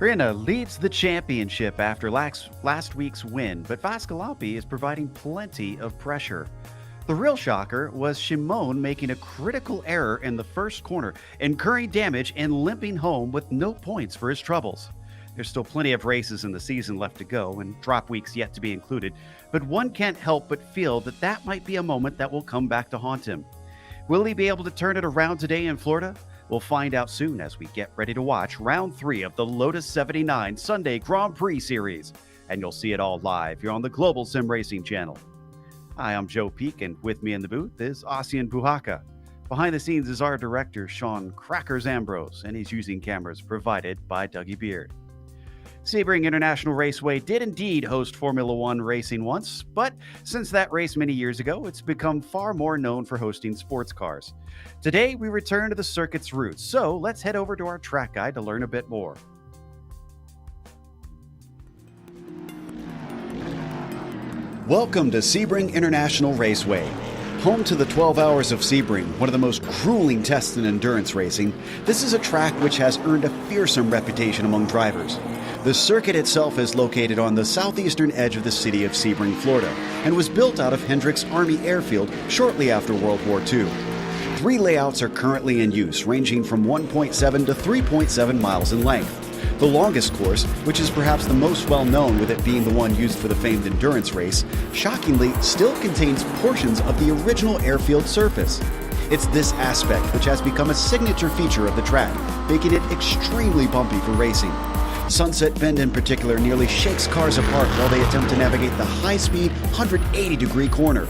Rinne leads the championship after last week's win, but Vascalampi is providing plenty of pressure. The real shocker was Shimon making a critical error in the first corner, incurring damage and limping home with no points for his troubles. There's still plenty of races in the season left to go and drop weeks yet to be included, but one can't help but feel that that might be a moment that will come back to haunt him. Will he be able to turn it around today in Florida? We'll find out soon as we get ready to watch Round 3 of the Lotus 79 Sunday Grand Prix Series. And you'll see it all live here on the Global SimRacing Channel. Hi, I'm Joe Peak, and with me in the booth is Ossian Puhaka. Behind the scenes is our director, Sean Crackers Ambrose, and he's using cameras provided by Dougie Beard. Sebring International Raceway did indeed host Formula One racing once, but since that race many years ago, it's become far more known for hosting sports cars. Today, we return to the circuit's roots, so let's head over to our track guide to learn a bit more. Welcome to Sebring International Raceway. Home to the 12 Hours of Sebring, one of the most grueling tests in endurance racing, this is a track which has earned a fearsome reputation among drivers. The circuit itself is located on the southeastern edge of the city of Sebring, Florida, and was built out of Hendricks Army Airfield shortly after World War II. 3 layouts are currently in use, ranging from 1.7 to 3.7 miles in length. The longest course, which is perhaps the most well-known with it being the one used for the famed endurance race, shockingly still contains portions of the original airfield surface. It's this aspect which has become a signature feature of the track, making it extremely bumpy for racing. Sunset Bend in particular nearly shakes cars apart while they attempt to navigate the high-speed 180-degree corner.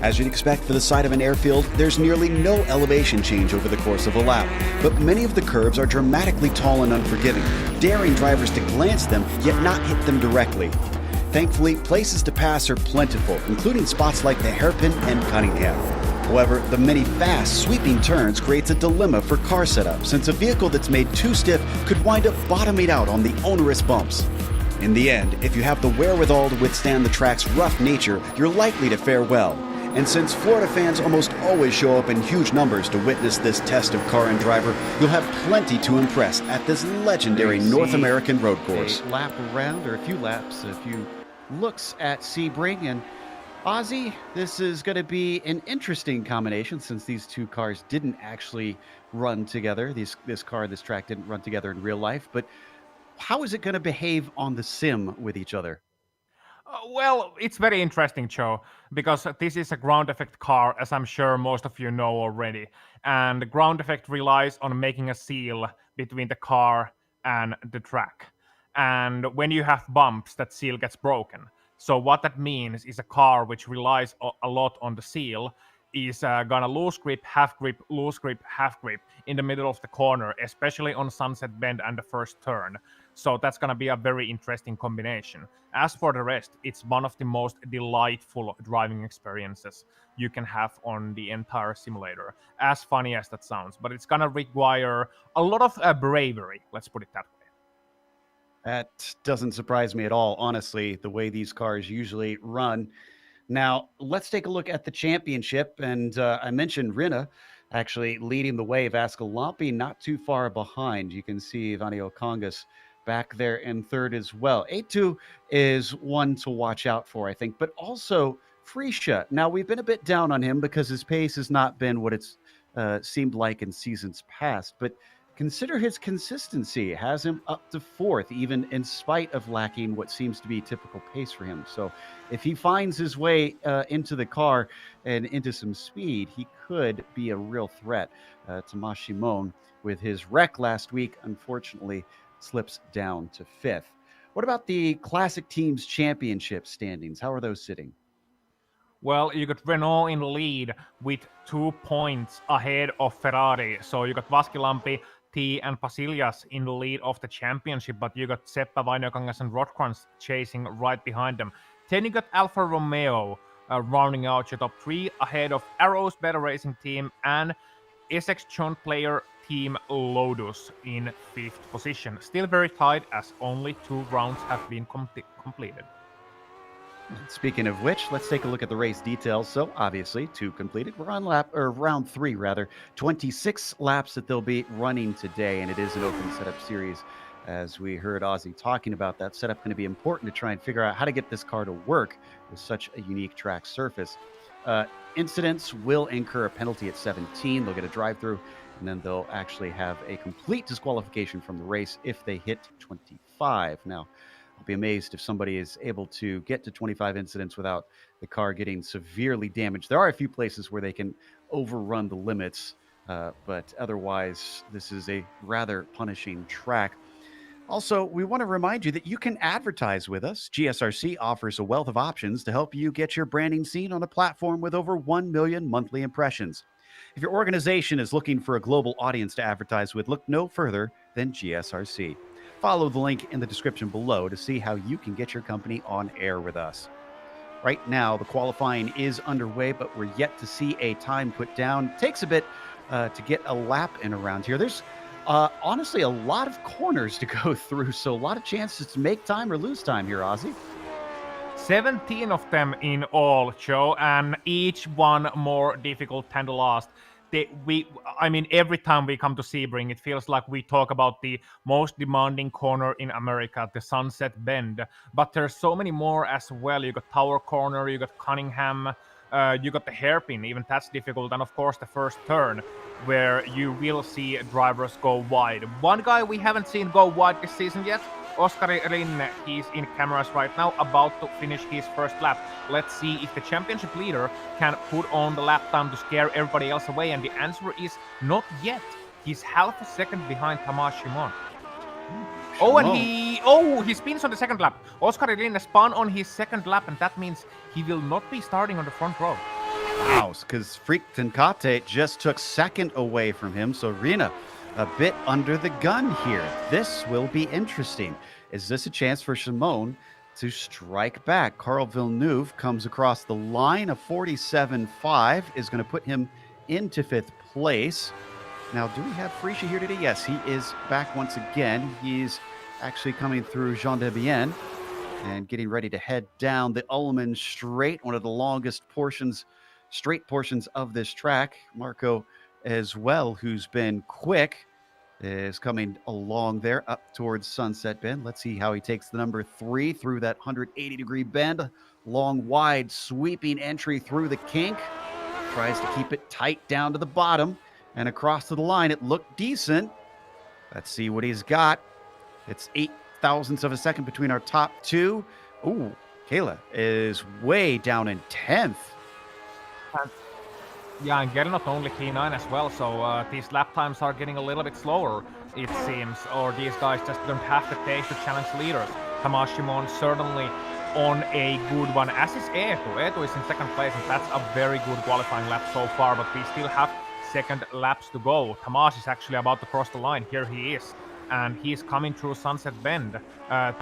As you'd expect for the side of an airfield, there's nearly no elevation change over the course of a lap, but many of the curves are dramatically tall and unforgiving, daring drivers to glance them yet not hit them directly. Thankfully, places to pass are plentiful, including spots like the Hairpin and Cunningham. However, the many fast, sweeping turns creates a dilemma for car setup, since a vehicle that's made too stiff could wind up bottoming out on the onerous bumps. In the end, if you have the wherewithal to withstand the track's rough nature, you're likely to fare well. And since Florida fans almost always show up in huge numbers to witness this test of car and driver, you'll have plenty to impress at this legendary North American road course. A lap around, or a few laps, a few looks at Sebring, and Ozzy, this is going to be an interesting combination since these two cars didn't actually run together. This car and this track didn't run together in real life, but how is it going to behave on the sim with each other? Well, it's very interesting, Joe, because this is a ground effect car, as I'm sure most of you know already. And the ground effect relies on making a seal between the car and the track. And when you have bumps, that seal gets broken. So what that means is a car which relies a lot on the seal is gonna lose grip, lose grip, half grip in the middle of the corner, especially on Sunset Bend and the first turn. So that's gonna be a very interesting combination. As for the rest, it's one of the most delightful driving experiences you can have on the entire simulator. As funny as that sounds, but it's gonna require a lot of bravery, let's put it that way. That doesn't surprise me at all, honestly, the way these cars usually run. Now, let's take a look at the championship. And I mentioned Rinne actually leading the way. Vascalampi not too far behind. You can see Vanio Congas back there in third as well. A2 is one to watch out for, I think, but also Freesia. Now, we've been a bit down on him because his pace has not been what it's seemed like in seasons past, but consider his consistency has him up to fourth, even in spite of lacking what seems to be typical pace for him. So if he finds his way into the car and into some speed, he could be a real threat. Tomas Shimon, with his wreck last week, unfortunately slips down to fifth. What about the Classic Teams Championship standings? How are those sitting? Well, you got Renault in lead with 2 points ahead of Ferrari. So you got Vascalampi, T and Pasillas in the lead of the championship, but you got Seppa, Vainiokangas and Rodkrans chasing right behind them. Then you got Alfa Romeo rounding out your top 3 ahead of Arrow's Better Racing Team and Essex joint player Team Lotus in 5th position. Still very tight as only 2 rounds have been completed. Speaking of which, let's take a look at the race details. So obviously 2 completed. We're on round 3 rather. 26 laps that they'll be running today, and it is an open setup series As we heard Ozzy talking about, that setup going to be important to try and figure out how to get this car to work with such a unique track surface. Incidents will incur a penalty at 17. They'll get a drive-through, and then they'll actually have a complete disqualification from the race if they hit 25. Now, I'll be amazed if somebody is able to get to 25 incidents without the car getting severely damaged. There are a few places where they can overrun the limits, but otherwise, this is a rather punishing track. Also, we want to remind you that you can advertise with us. GSRC offers a wealth of options to help you get your branding seen on a platform with over 1 million monthly impressions. If your organization is looking for a global audience to advertise with, look no further than GSRC. Follow the link in the description below to see how you can get your company on air with us. Right now, the qualifying is underway, but we're yet to see a time put down. It takes a bit to get a lap in around here. There's honestly a lot of corners to go through, so a lot of chances to make time or lose time here, Ozzy. 17 of them in all, Joe, and each one more difficult than the last. Every time we come to Sebring, it feels like we talk about the most demanding corner in America, the Sunset Bend. But there's so many more as well. You got Tower Corner, you got Cunningham, you got the hairpin, even that's difficult, and of course the first turn, where you will see drivers go wide. One guy we haven't seen go wide this season yet, Oskari Rinne. He's in cameras right now, about to finish his first lap. Let's see if the championship leader can put on the lap time to scare everybody else away, and the answer is not yet. He's half a second behind Tamás Simon. Oh, and he spins on the second lap. Oskari Rinne spun on his second lap, and that means he will not be starting on the front row. Wow, because Freak Tenkate just took second away from him, so Rinne a bit under the gun here. This will be interesting. Is this a chance for Simone to strike back? Carl Villeneuve comes across the line. A 47.5 is going to put him into 5th place. Now, do we have Frisha here today? Yes, he is back once again. He's actually coming through Jean de Bienne and getting ready to head down the Ullman Straight, one of the longest straight portions of this track. Marco as well, who's been quick, is coming along there up towards Sunset Bend. Let's see how he takes the number 3 through that 180-degree bend. Long, wide, sweeping entry through the kink. Tries to keep it tight down to the bottom and across to the line. It looked decent. Let's see what he's got. It's 8 thousandths of a second between our top two. Ooh, Kayla is way down in 10th. Yeah, and getting not only T9 as well, so these lap times are getting a little bit slower, it seems, or these guys just don't have the pace to challenge leaders. Tamás Simon certainly on a good one, as is Eetu. Eetu is in second place, and that's a very good qualifying lap so far, but we still have second laps to go. Tamás is actually about to cross the line. Here he is. And he's coming through Sunset Bend,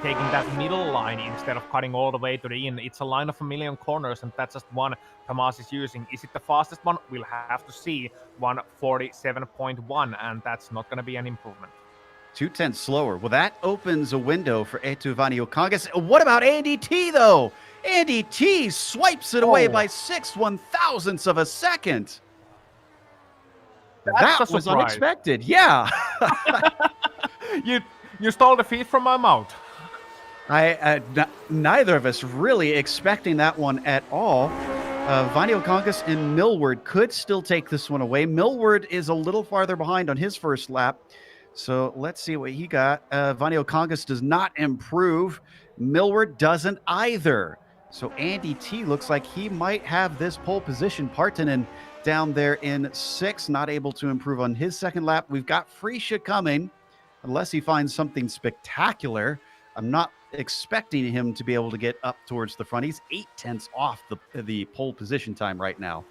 taking that middle line instead of cutting all the way to the inn. It's a line of a million corners, and that's just one Tamás is using. Is it the fastest one? We'll have to see. 1:47.1, and that's not going to be an improvement. 2/10 slower. Well, that opens a window for Eetu Vaniokangas. What about Andy T, though? Andy T swipes it away by 6 1/1000ths of a second. That was unexpected. Yeah. You stole the feed from my mouth. Neither of us really expecting that one at all. Vaniokangas and Millward could still take this one away. Millward is a little farther behind on his first lap. So let's see what he got. Vaniokangas does not improve. Millward doesn't either. So Andy T looks like he might have this pole position. Partanen down there in 6th, not able to improve on his second lap. We've got Frisha coming, unless he finds something spectacular. I'm not expecting him to be able to get up towards the front. He's 8/10 off the pole position time right now.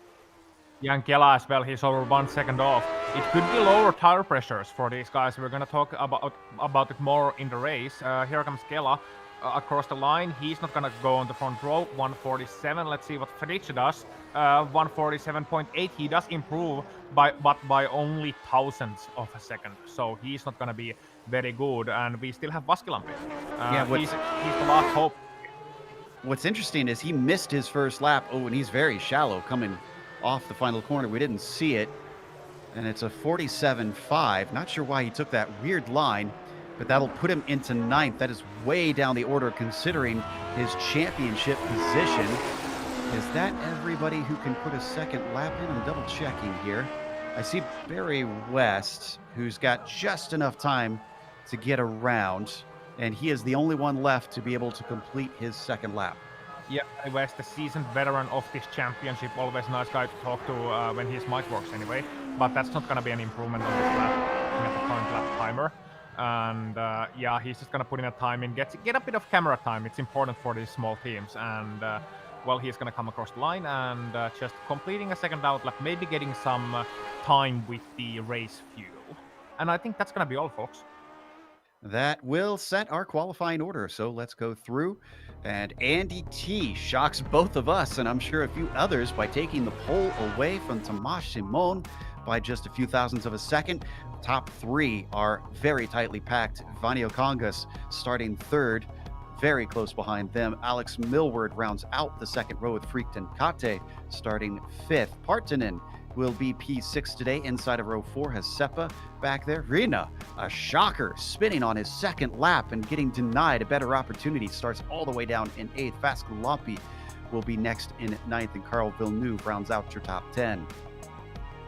Jan Kela as well, he's over 1 second off. It could be lower tire pressures for these guys. We're going to talk about it more in the race. Here comes Kela across the line. He's not going to go on the front row. 1:47. Let's see what Felice does. 1:47.8. He does improve but by only thousandths of a second. So he's not going to be very good. And we still have Vaskilampi. He's the last hope. What's interesting is he missed his first lap. Oh, and he's very shallow coming off the final corner. We didn't see it. And it's a 47.5. Not sure why he took that weird line. but that'll put him into 9th. That is way down the order considering his championship position. Is that everybody who can put a second lap in? I'm double checking here. I see Barry West, who's got just enough time to get around, and he is the only one left to be able to complete his second lap. Yeah, West, the seasoned veteran of this championship, always nice guy to talk to when his mic works anyway, but that's not going to be an improvement on this lap, looking at the current lap timer. And yeah, he's just going to put in a time in, get a bit of camera time. It's important for these small teams, and well, he's going to come across the line and just completing a second outlap, maybe getting some time with the race fuel. And I think that's going to be all, folks. That will set our qualifying order. So let's go through. And Andy T shocks both of us, and I'm sure a few others, by taking the pole away from Tomasz Simon by just a few thousandths of a second. Top 3 are very tightly packed. Vanio Congas starting 3rd. Very close behind them. Alex Millward rounds out the second row with Freakton Kate starting 5th. Partanen will be P6 today. Inside of row 4 has Seppa back there. Rina, a shocker, spinning on his second lap and getting denied a better opportunity. Starts all the way down in 8th. Fasculampi will be next in 9th, and Carl Villeneuve rounds out your top 10.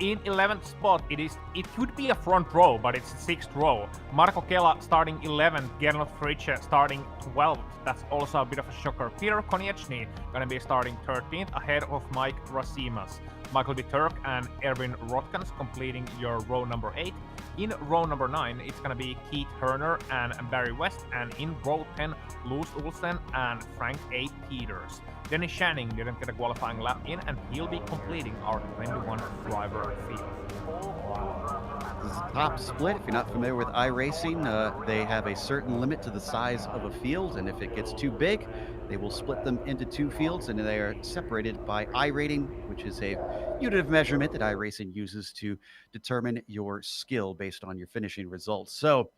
In 11th spot, it could be a front row, but it's 6th row. Marco Kela starting 11th, Gernot Fritzsche starting 12th. That's also a bit of a shocker. Peter Konieczny gonna be starting 13th, ahead of Mike Rasimas. Michael de Turk and Erwin Rotkans completing your row number 8. In row number 9, it's gonna be Keith Herner and Barry West, and in row 10, Luz Olsen and Frank A. Peters. Dennis Shanning didn't get a qualifying lap in, and he'll be completing our 21 driver field. This is a top split. If you're not familiar with iRacing, they have a certain limit to the size of a field, and if it gets too big, they will split them into 2 fields, and they are separated by iRating, which is a unit of measurement that iRacing uses to determine your skill based on your finishing results. So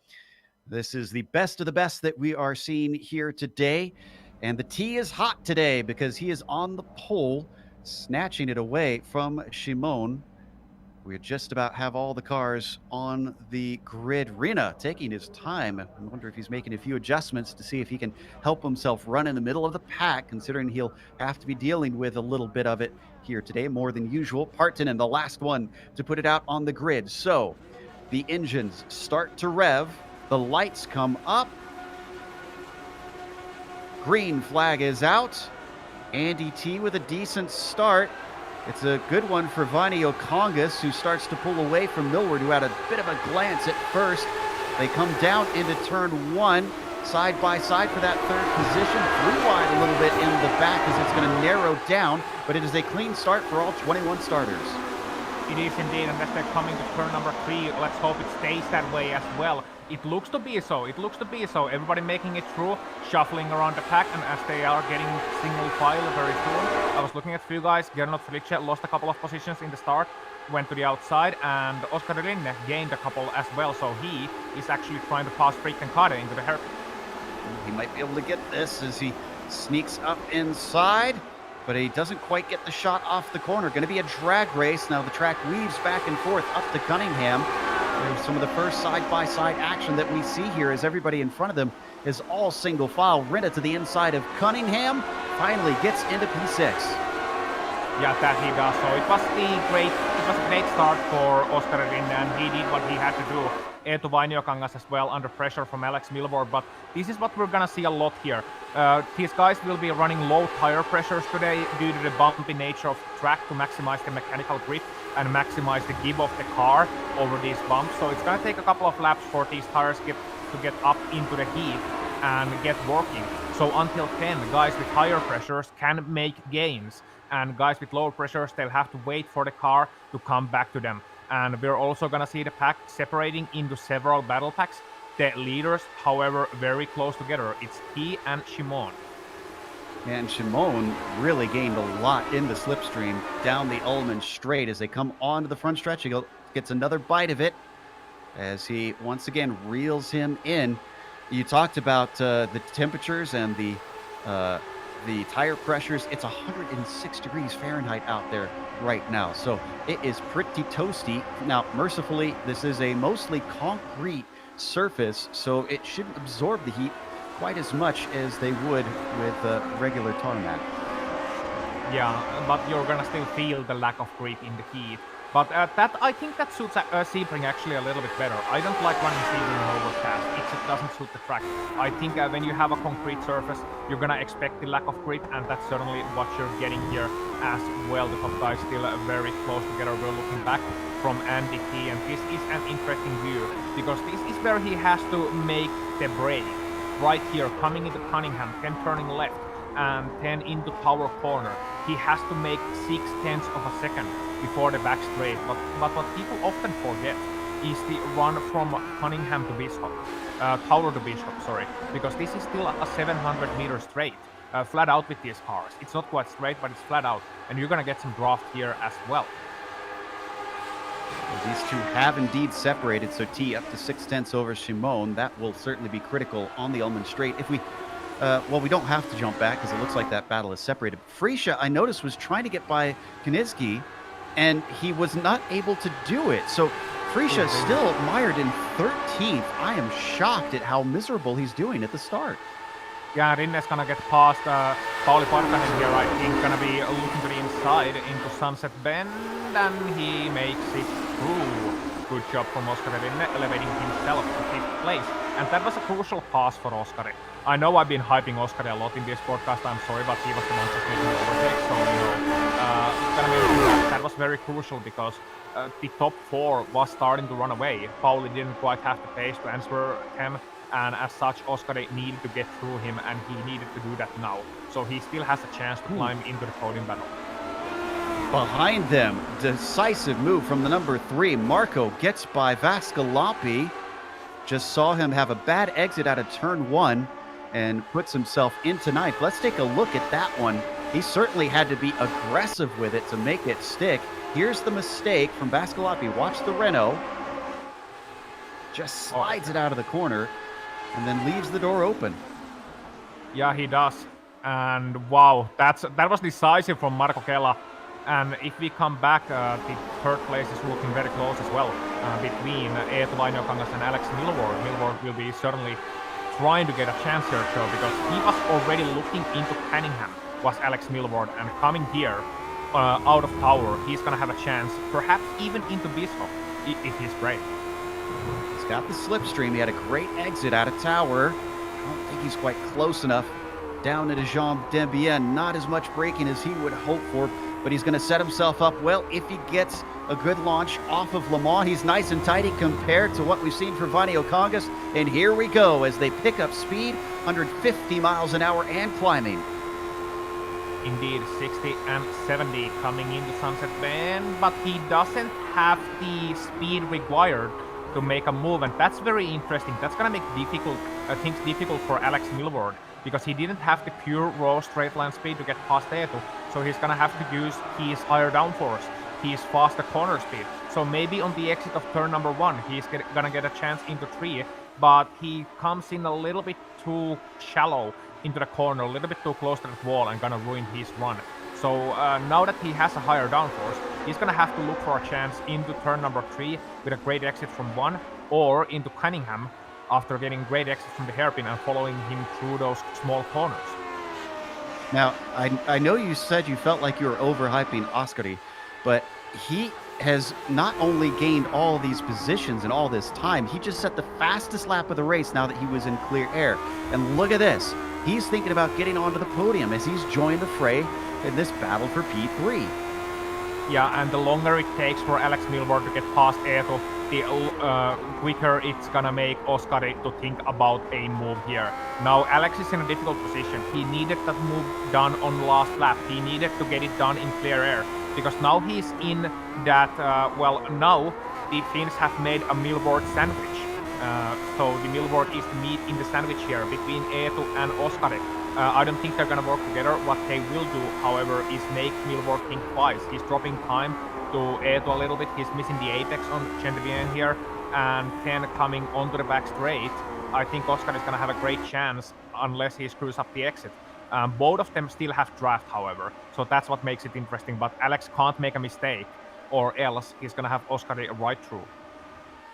this is the best of the best that we are seeing here today. And the T is hot today because he is on the pole, snatching it away from Shimon. We just about have all the cars on the grid. Rina taking his time. I wonder if he's making a few adjustments to see if he can help himself run in the middle of the pack, considering he'll have to be dealing with a little bit of it here today, more than usual. Partanen, the last one to put it out on the grid. So the engines start to rev. The lights come up. Green flag is out. Andy T with a decent start. It's a good one for Vanio Congas, who starts to pull away from Millward, who had a bit of a glance at first. They come down into turn 1, side by side for that 3rd position. 3 wide a little bit in the back as it's going to narrow down, but it is a clean start for all 21 starters. It is indeed, and as they're coming to turn number 3, let's hope it stays that way as well. It looks to be so. Everybody making it through, shuffling around the pack, and as they are getting single file very soon. I was looking at a few guys. Gernot Fritzsche lost a couple of positions in the start, went to the outside, and Oskar Rinne gained a couple as well, so he is actually trying to pass Freak and Kade into the hairpin. He might be able to get this as he sneaks up inside, but he doesn't quite get the shot off the corner. Going to be a drag race. Now the track weaves back and forth up to Cunningham. There's some of the first side-by-side action that we see here as everybody in front of them is all single file. Rinna to the inside of Cunningham, finally gets into P6. Yeah, that he does. So it was a great start for Oskar Rinne, and he did what he had to do. Eetu Vainiokangas as well under pressure from Alex Milvord, but this is what we're gonna see a lot here. These guys will be running low tire pressures today due to the bumpy nature of the track to maximize the mechanical grip and maximize the give of the car over these bumps. So it's gonna take a couple of laps for these tires to get up into the heat and get working. So until 10, guys with higher pressures can make gains, and guys with lower pressures, they'll have to wait for the car to come back to them. And we're also gonna see the pack separating into several battle packs. The leaders, however, very close together. It's he and Shimon. And Shimon really gained a lot in the slipstream down the Ullman straight as they come onto the front stretch. He gets another bite of it as he once again reels him in. You talked about the temperatures and the the tire pressures. It's 106 degrees Fahrenheit out there right now, so it is pretty toasty. Now, mercifully, this is a mostly concrete surface, so it shouldn't absorb the heat quite as much as they would with regular tarmac. Yeah, but you're gonna still feel the lack of grip in the heat. But I think that suits Sebring actually a little bit better. I don't like running Sebring in overcast. It just doesn't suit the track. I think when you have a concrete surface, you're gonna expect the lack of grip, and that's certainly what you're getting here as well. The top guys still very close together. We're looking back from Andretti, and this is an interesting view because this is where he has to make the break. Right here, coming into Cunningham, 10 turning left, and 10 into Tower Corner. He has to make 0.6 of a second before the back straight. But what people often forget is the run from Cunningham to Bishop, Tower to Bishop, sorry, because this is still a 700-meter straight, flat out with these cars. It's not quite straight, but it's flat out, and you're gonna get some draft here as well. These two have indeed separated, so T up to 0.6 over Shimon. That will certainly be critical on the Ulman Straight. If we, well, we don't have to jump back because it looks like that battle is separated. Freisha, I noticed, was trying to get by Konieczki, and he was not able to do it. So Freisha is still mired in 13th. I am shocked at how miserable he's doing at the start. Yeah, Rinne's gonna get past Pauli Parkkanen here, I think, gonna be looking to the inside into Sunset Bend, and he makes it through. Good job from Oskari Rinne, elevating himself to 5th place. And that was a crucial pass for Oskari. I know I've been hyping Oskari a lot in this podcast, I'm sorry, but he was the one just making the overtake, so, that was very crucial because the top 4 was starting to run away. Pauli didn't quite have the pace to answer him, and as such, Oskari needed to get through him, and he needed to do that now. So he still has a chance to climb into the podium battle. Behind them, decisive move from the number 3. Marco gets by Vascalopi. Just saw him have a bad exit out of turn 1 and puts himself into 9th. Let's take a look at that one. He certainly had to be aggressive with it to make it stick. Here's the mistake from Vascalopi. Watch the Renault. Just slides it out of the corner and then leaves the door open. Yeah, he does. And wow, that was decisive from Marco Kela. And if we come back, the 3rd place is looking very close as well between Eetu Vainiokangas and Alex Milward. Milward will be certainly trying to get a chance here, Joe, because he was already looking into Cunningham, was Alex Milward, and coming here out of Tower, he's gonna have a chance, perhaps even into Bishop, if he's brave. He's got the slipstream. He had a great exit out of Tower. I don't think he's quite close enough. Down into Jean Dembien, not as much braking as he would hope for, but he's going to set himself up well if he gets a good launch off of Le Mans. He's nice and tidy compared to what we've seen from Vainiokangas, and here we go as they pick up speed, 150 miles an hour and climbing. Indeed, 60 and 70 coming into Sunset Bend, but he doesn't have the speed required to make a move, and that's very interesting. That's going to make things difficult for Alex Milward, because he didn't have the pure raw straight line speed to get past Eetu, so he's gonna have to use his higher downforce, his faster corner speed. So maybe on the exit of turn number 1, he's gonna get a chance into 3, but he comes in a little bit too shallow into the corner, a little bit too close to the wall, and gonna ruin his run. So now that he has a higher downforce, he's gonna have to look for a chance into turn number 3 with a great exit from 1, or into Cunningham, after getting great exit from the hairpin and following him through those small corners. Now, I know you said you felt like you were overhyping Oskari, but he has not only gained all these positions in all this time, he just set the fastest lap of the race now that he was in clear air. And look at this. He's thinking about getting onto the podium as he's joined the fray in this battle for P3. Yeah, and the longer it takes for Alex Milward to get past Eetu, the quicker it's gonna make Oskari to think about a move here. Now Alex is in a difficult position. He needed that move done on last lap. He needed to get it done in clear air, because now he's in that, now the Finns have made a Milward sandwich. So the Milward is the meat in the sandwich here between Eetu and Oskari. I don't think they're gonna work together. What they will do, however, is make Milward think twice. He's dropping time to Eetu a little bit. He's missing the apex on Chendevien here, and then coming onto the back straight. I think Oskari is gonna have a great chance, unless he screws up the exit, Both of them still have draft, however, so that's what makes it interesting. But Alex can't make a mistake, or else he's gonna have Oskari right through.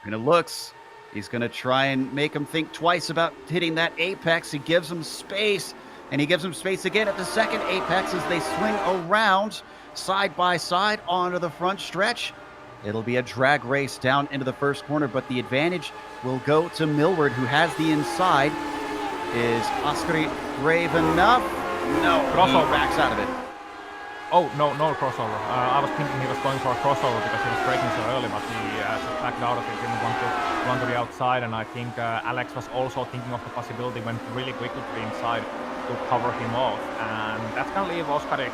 And it looks, he's going to try and make him think twice about hitting that apex. He gives him space, and he gives him space again at the second apex as they swing around side by side onto the front stretch. It'll be a drag race down into the first corner, but the advantage will go to Millward, who has the inside. Is Oskari brave enough? No, crossover. He backs out of it. Oh, no crossover. I was thinking he was going for a crossover because he was braking so early, but he just backed out of it, didn't want to run to the outside, and I think Alex was also thinking of the possibility, went really quickly to the inside to cover him off, and that's going to leave Oskari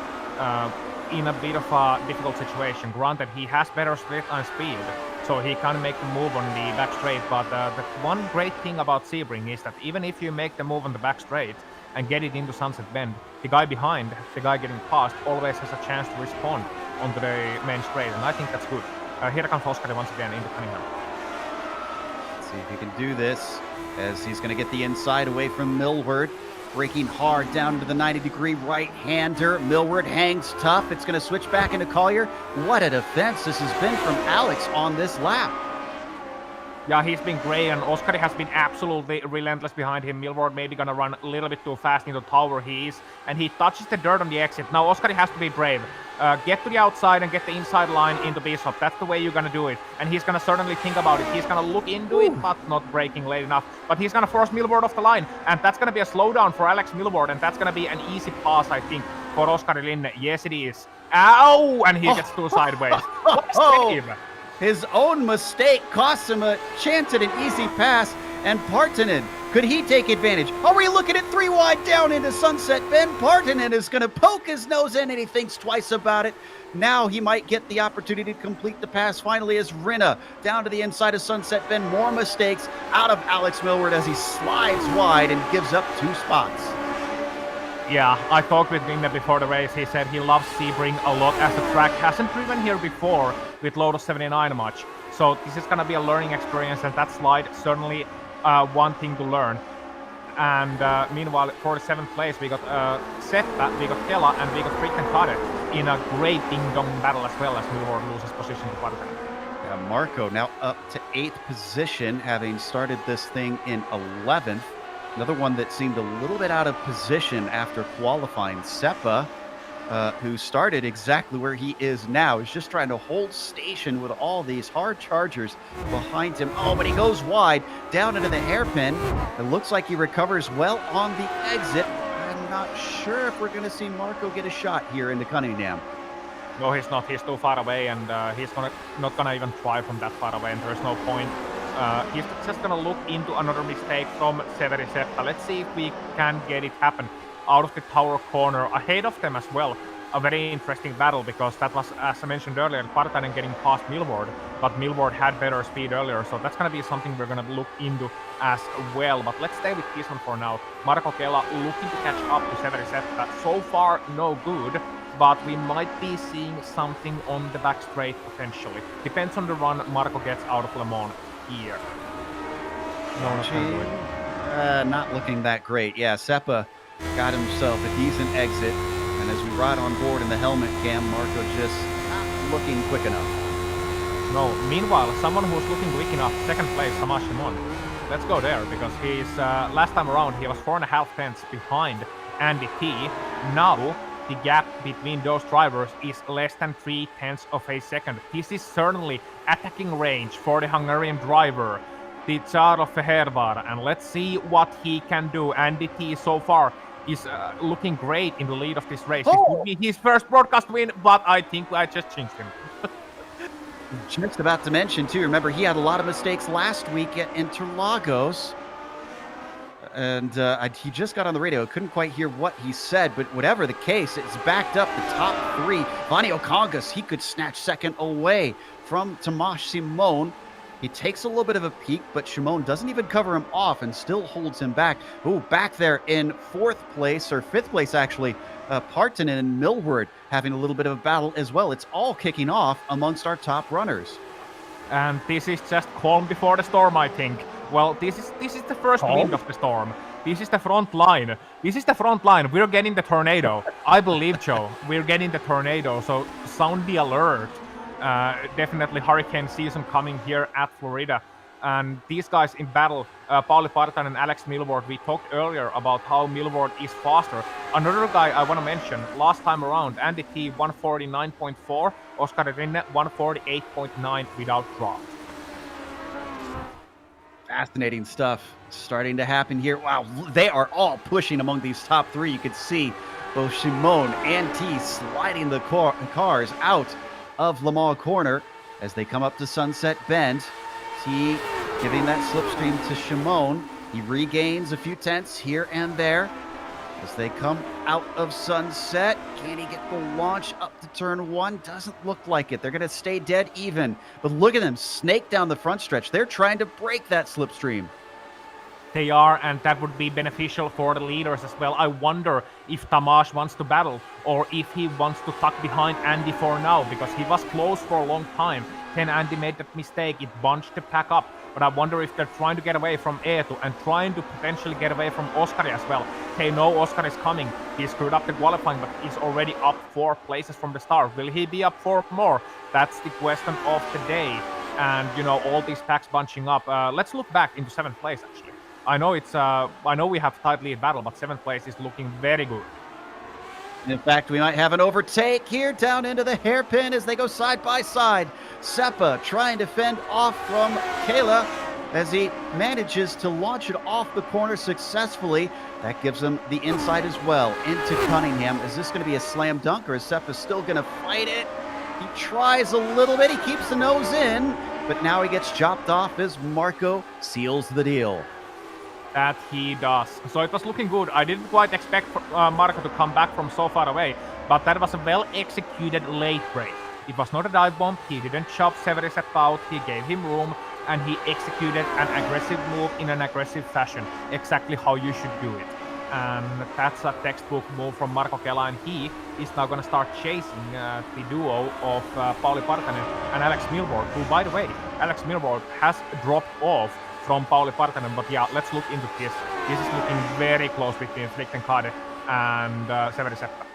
in a bit of a difficult situation. Granted, he has better straight line speed, so he can make the move on the back straight, but the one great thing about Sebring is that even if you make the move on the back straight and get it into Sunset Bend, the guy behind, the guy getting past, always has a chance to respond onto the main straight, and I think that's good. Here comes Oskari once again into Cunningham. Let's see if he can do this, as he's going to get the inside away from Millward. Braking hard down to the 90-degree right-hander. Millward hangs tough. It's going to switch back into Collier. What a defense this has been from Alex on this lap. Yeah, he's been great, and Oskari has been absolutely relentless behind him. Millward maybe gonna run a little bit too fast into tower and he touches the dirt on the exit. Now Oskari has to be brave. Get to the outside and get the inside line into Bishop. That's the way you're gonna do it, and he's gonna certainly think about it. He's gonna look into it, but not braking late enough. But he's gonna force Millward off the line, and that's gonna be a slowdown for Alex Millward, and that's gonna be an easy pass, I think, for Oskari Linne. Yes, it is. Ow! And he gets too sideways. What a save! His own mistake costs him a chance at an easy pass, and Partanen, could he take advantage? Are we looking at 3 wide down into Sunset Bend? Partanen is going to poke his nose in, and he thinks twice about it. Now he might get the opportunity to complete the pass finally as Rinna down to the inside of Sunset Bend. More mistakes out of Alex Millward as he slides wide and gives up 2 spots. Yeah, I talked with Linne before the race. He said he loves Sebring a lot as the track hasn't driven here before with Lotus 79 much. So this is going to be a learning experience, and that slide certainly one thing to learn. And meanwhile, for the 7th place, we got Seppa, we got Kela, and we got freaking Kade in a great ding-dong battle as well as Millward loses position to Partanen. Yeah, Marco now up to 8th position, having started this thing in 11th. Another one that seemed a little bit out of position after qualifying. Seppa, who started exactly where he is now, is just trying to hold station with all these hard chargers behind him. Oh, but he goes wide down into the hairpin. It looks like he recovers well on the exit. I'm not sure if we're going to see Marco get a shot here into Cunningham. No, he's not. He's too far away, and he's not gonna even try from that far away, and there's no point. He's just gonna look into another mistake from Severi Seppa. Let's see if we can get it happen out of the tower corner ahead of them as well. A very interesting battle, because that was, as I mentioned earlier, Partanen getting past Millward, but Millward had better speed earlier, so that's gonna be something we're gonna look into as well. But let's stay with this one for now. Marco Kela looking to catch up to Severi Seppa. So far, no good, but we might be seeing something on the back straight potentially. Depends on the run Marco gets out of Le Mans here. Not looking that great. Yeah, Seppa got himself a decent exit, and as we ride on board in the helmet cam, Marco just not looking quick enough. No, meanwhile, someone who's looking quick enough, 2nd place, Samash Shimon. Let's go there, because he's, last time around, he was 4.5 tenths behind Andy T. Now, the gap between those drivers is less than 3 tenths of a second. This is certainly attacking range for the Hungarian driver, the Tsar of Fehervar, and let's see what he can do. Andy T so far is looking great in the lead of this race. It would be his first broadcast win, but I think I just jinxed him. Just about to mention too, remember he had a lot of mistakes last week at Interlagos. And he just got on the radio. Couldn't quite hear what he said, but whatever the case, it's backed up the top 3. Vani Okongas, he could snatch 2nd away from Tomasz Simon. He takes a little bit of a peek, but Shimon doesn't even cover him off and still holds him back. Ooh, back there in 4th place, or 5th place actually, Partanen and Millward having a little bit of a battle as well. It's all kicking off amongst our top runners. And this is just calm before the storm, I think. Well, this is the first wind of the storm. This is the front line. This is the front line. We're getting the tornado. I believe, Joe. We're getting the tornado. So sound the alert. Definitely hurricane season coming here at Florida. And these guys in battle, Pauli Partanen and Alex Milward, we talked earlier about how Milward is faster. Another guy I want to mention, last time around, Andy T 149.4, Oscar Rinne 148.9 without drop. Fascinating stuff starting to happen here. Wow, they are all pushing among these top three. You could see both Shimon and T sliding the cars out of Le Mans corner as they come up to Sunset Bend. T giving that slipstream to Shimon. He regains a few tenths here and there as they come out of Sunset. Can he get the launch up to turn one? Doesn't look like it. They're going to stay dead even. But look at them snake down the front stretch. They're trying to break that slipstream. They are, and that would be beneficial for the leaders as well. I wonder if Tamás wants to battle or if he wants to tuck behind Andy for now, because he was close for a long time. Then Andy made that mistake. It bunched the pack up. But I wonder if they're trying to get away from Eetu and trying to potentially get away from Oskari as well. They know Oskar is coming. He screwed up the qualifying, but he's already up 4 places from the start. Will he be up 4 more? That's the question of the day. And, you know, all these packs bunching up. Let's look back into 7th place, actually. I know we have tight lead battle, but 7th place is looking very good. In fact, we might have an overtake here down into the hairpin as they go side by side. Seppa trying to fend off from Kayla as he manages to launch it off the corner successfully. That gives him the inside as well into Cunningham. Is this going to be a slam dunk, or is Seppa still going to fight it? He tries a little bit. He keeps the nose in, but now he gets chopped off as Marco seals the deal. That he does. So it was looking good. I didn't quite expect Marco to come back from so far away, but that was a well-executed late break. It was not a dive bomb. He didn't chop Severisep out. He gave him room, and he executed an aggressive move in an aggressive fashion, exactly how you should do it. And that's a textbook move from Marco Kela, and he is now going to start chasing the duo of Pauli Partanen and Alex Milward, who, by the way, Alex Milward has dropped off from Pauli Partanen, but yeah, let's look into this. This is looking very close between Flichtenkade and Severi Seppa.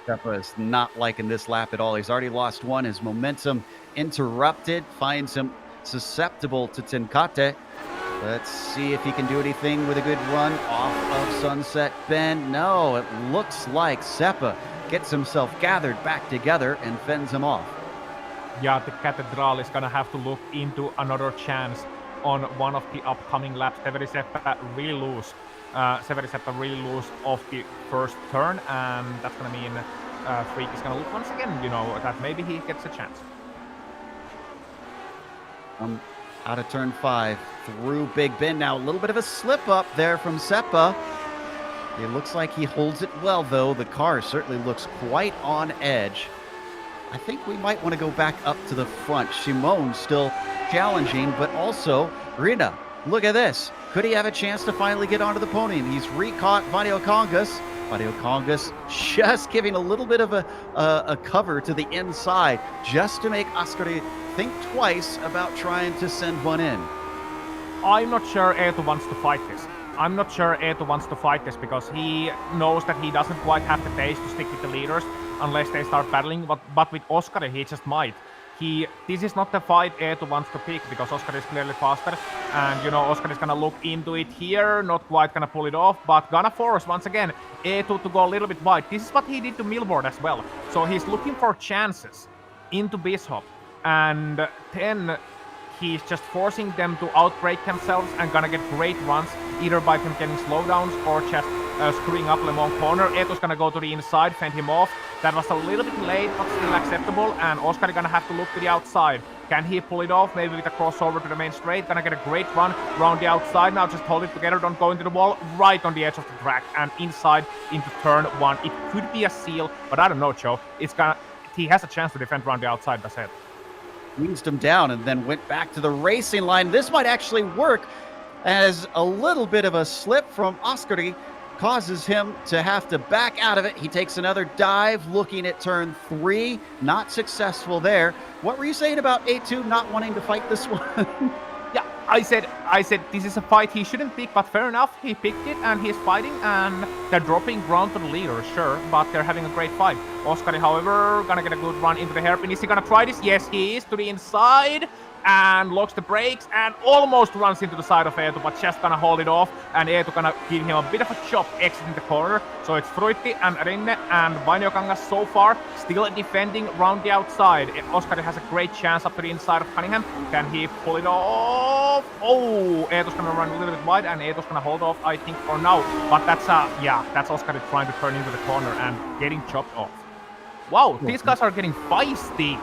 Seppa is not liking this lap at all. He's already lost one. His momentum interrupted, finds him susceptible to Tenkate. Let's see if he can do anything with a good run off of Sunset Bend. No, it looks like Seppa gets himself gathered back together and fends him off. Yeah, the Cathedral is gonna have to look into another chance on one of the upcoming laps. Severi Seppa really loose. Really loose off the first turn, and that's gonna mean Freak is gonna look once again, you know, that maybe he gets a chance. Out of turn 5 through Big Bend. Now a little bit of a slip up there from Seppa. It looks like he holds it well, though. The car certainly looks quite on edge. I think we might want to go back up to the front. Shimon still challenging, but also Rina. Look at this. Could he have a chance to finally get onto the podium? He's recaught Vadio Congas. Vadio Congas just giving a little bit of a cover to the inside just to make Ascari think twice about trying to send one in. I'm not sure Eetu wants to fight this. Because he knows that he doesn't quite have the pace to stick with the leaders unless they start battling, but with Oskari he just might. This is not the fight Eetu wants to pick, because Oskari is clearly faster, and you know Oskari is gonna look into it here, not quite gonna pull it off, but gonna force once again Eetu to go a little bit wide. This is what he did to Milward as well, so he's looking for chances into Bishop, and then he's just forcing them to outbreak themselves and gonna get great runs, either by them getting slowdowns or just screwing up Le Mans corner. Eetu's gonna go to the inside, fend him off. That was a little bit late, but still acceptable, and Oskari gonna have to look to the outside. Can he pull it off? Maybe with a crossover to the main straight. Gonna get a great run around the outside. Now just hold it together, don't go into the wall. Right on the edge of the track and inside into turn 1. It could be a seal, but I don't know, Joe. He has a chance to defend around the outside, that's it. Squeezed him down and then went back to the racing line. This might actually work, as a little bit of a slip from Oskari causes him to have to back out of it. He takes another dive looking at turn 3. Not successful there. What were you saying about A2 not wanting to fight this one? Yeah, I said this is a fight he shouldn't pick, but fair enough, he picked it and he's fighting and they're dropping ground to the leader, sure, but they're having a great fight. Oskari, however, gonna get a good run into the hairpin. Is he gonna try this? Yes, he is, to the inside and locks the brakes and almost runs into the side of Eetu, but just gonna hold it off and Eetu gonna give him a bit of a chop exiting the corner. So it's Fruitti and Rinne and Vainiokangas so far still defending round the outside. Oskari has a great chance up to the inside of Cunningham. Can he pull it off? Oh, Eetu's gonna run a little bit wide and Eetu's gonna hold off, I think, for now. But that's Oskari trying to turn into the corner and getting chopped off. Wow, these guys are getting feisty.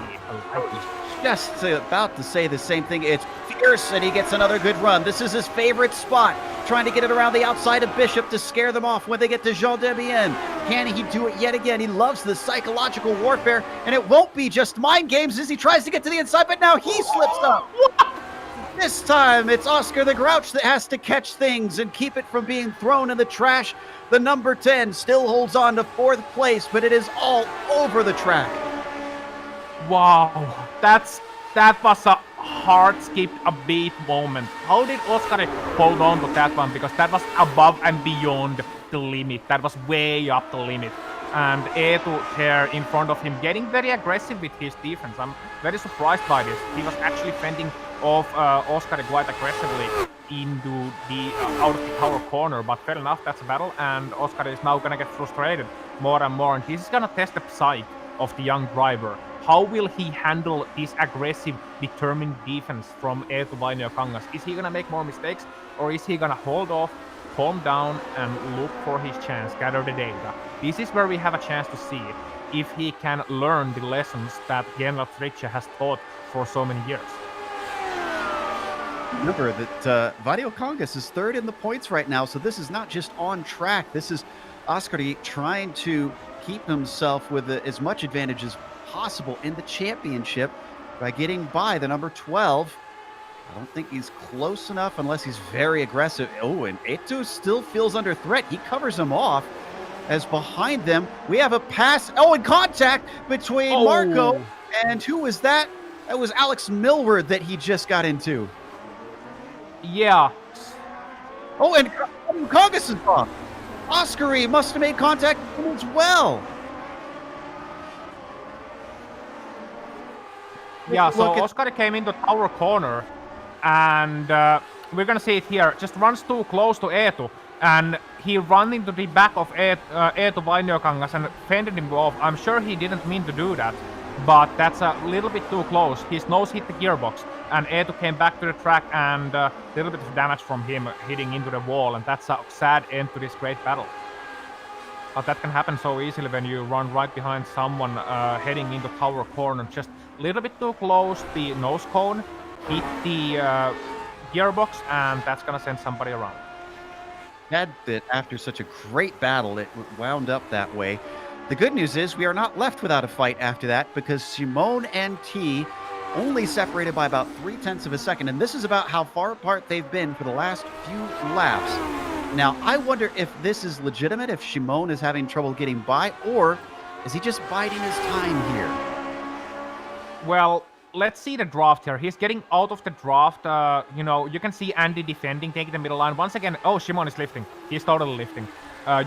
I was just about to say the same thing. It's fierce, and he gets another good run. This is his favorite spot, trying to get it around the outside of Bishop to scare them off when they get to Jean Debienne. Can he do it yet again? He loves the psychological warfare, and it won't be just mind games as he tries to get to the inside, but now he slips up. This time, it's Oscar the Grouch that has to catch things and keep it from being thrown in the trash. The number 10 still holds on to 4th place, but it is all over the track. Wow, that was a hard skip a beat moment. How did Oskari hold on to that one? Because that was above and beyond the limit. That was way up the limit. And Eetu there in front of him getting very aggressive with his defense. I'm very surprised by this. He was actually fending off Oskari quite aggressively into the out of the tower corner, but fair enough, that's a battle, and Oskari is now gonna get frustrated more and more, and this is gonna test the psyche of the young driver. How will he handle this aggressive, determined defense from Eetu Vainiokangas? Is he gonna make more mistakes, or is he gonna hold off, calm down, and look for his chance, gather the data? This is where we have a chance to see if he can learn the lessons that General Triccia has taught for so many years. Remember that Vainiokangas is 3rd in the points right now, so this is not just on track. This is Oskari trying to keep himself with as much advantage as possible in the championship by getting by the number 12. I don't think he's close enough unless he's very aggressive. Oh, and Eetu still feels under threat. He covers him off as behind them we have a pass. Oh, and contact between Marco and who was that? That was Alex Millward that he just got into. Yeah. Oh, and Congas is off. Oskari must have made contact with him as well. Yeah, so Oskari came into tower corner, and we're gonna see it here. Just runs too close to Eetu, and he ran into the back of Eetu Vainiokangas and fended him off. I'm sure he didn't mean to do that, but that's a little bit too close. His nose hit the gearbox, and Eetu came back to the track, and a little bit of damage from him hitting into the wall, and that's a sad end to this great battle. But that can happen so easily when you run right behind someone heading into tower corner. Just a little bit too close, the nose cone hit the gearbox, and that's gonna send somebody around. Sad that after such a great battle, it wound up that way. The good news is we are not left without a fight after that, because Simone and T only separated by about 0.3 of a second, and this is about how far apart they've been for the last few laps. Now, I wonder if this is legitimate, if Shimon is having trouble getting by, or is he just biding his time here? Well, let's see the draft here. He's getting out of the draft. You can see Andy defending, taking the middle line. Once again, oh, Shimon is lifting. He's totally lifting.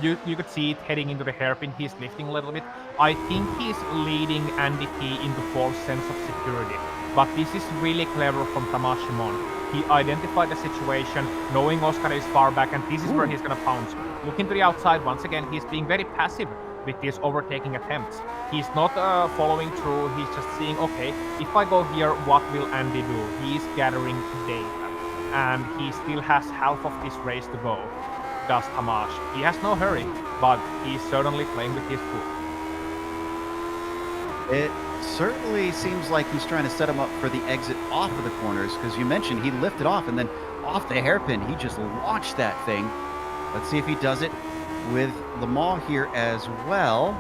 You could see it heading into the hairpin. He's lifting a little bit. I think he's leading Andy T into false sense of security. But this is really clever from Tamás Simon. He identified the situation, knowing Oskari is far back, and this is where he's gonna pounce. Looking to the outside, once again, he's being very passive with these overtaking attempts. He's not following through, he's just seeing, okay, if I go here, what will Andy do? He's gathering data, and he still has half of this race to go, does Tamás. He has no hurry, but he's certainly playing with his foot. It certainly seems like he's trying to set him up for the exit off of the corners, because you mentioned he lifted off and then off the hairpin, he just launched that thing. Let's see if he does it with Le Mans here as well.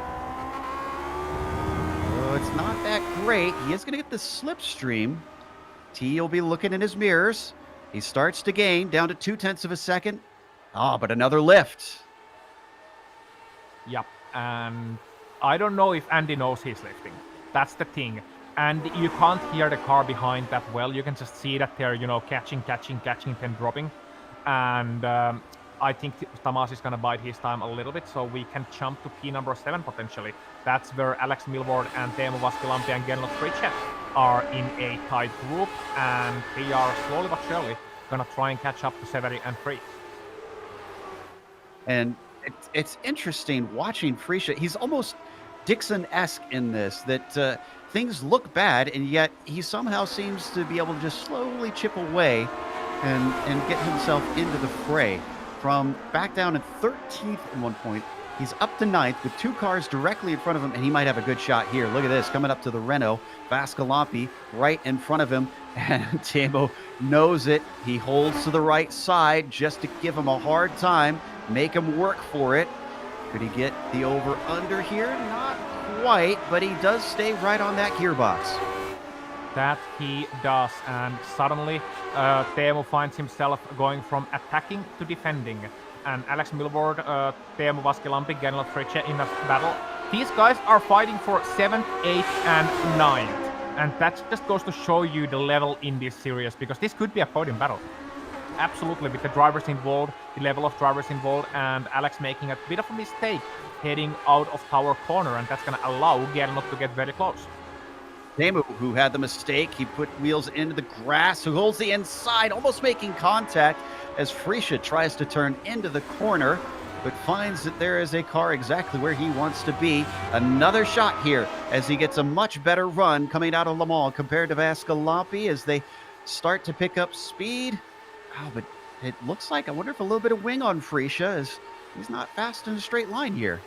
Oh, it's not that great. He is going to get the slipstream. T will be looking in his mirrors. He starts to gain down to 0.2 of a second. Ah, but another lift. Yep, and I don't know if Andy knows he's lifting. That's the thing. and you can't hear the car behind that well. You can just see that they're, catching, then dropping. And I think Tamas is going to bide his time a little bit, so we can jump to P number 7 potentially. That's where Alex Milward and Teemu Vaskilampi and Gernot Fritsch are in a tight group, and they are slowly but surely going to try and catch up to Severi and Prix. And it's interesting watching Frisha. He's almost Dixon-esque in this, that things look bad, and yet he somehow seems to be able to just slowly chip away and get himself into the fray. From back down at 13th at one point, he's up to 9th with 2 cars directly in front of him, and he might have a good shot here. Look at this, coming up to the Renault. Vaskilampi right in front of him, and Teemu knows it. He holds to the right side just to give him a hard time, make him work for it. Could he get the over-under here? Not quite, but he does stay right on that gearbox. That he does, and suddenly Teemu finds himself going from attacking to defending. And Alex Milward, Teemu Vaskilampi, Gernot Fritsch in a battle. These guys are fighting for 7th, 8th, and 9th. And that just goes to show you the level in this series, because this could be a podium battle. Absolutely, with the drivers involved, the level of drivers involved, and Alex making a bit of a mistake heading out of Tower Corner, and that's going to allow Gernot to get very close. Teemu, who had the mistake, he put wheels into the grass, who holds the inside, almost making contact as Frisha tries to turn into the corner, but finds that there is a car exactly where he wants to be. Another shot here as he gets a much better run coming out of Le Mans compared to Vaskilampi as they start to pick up speed. Oh, but it looks like, I wonder if a little bit of wing on Frisha, as he's not fast in a straight line here.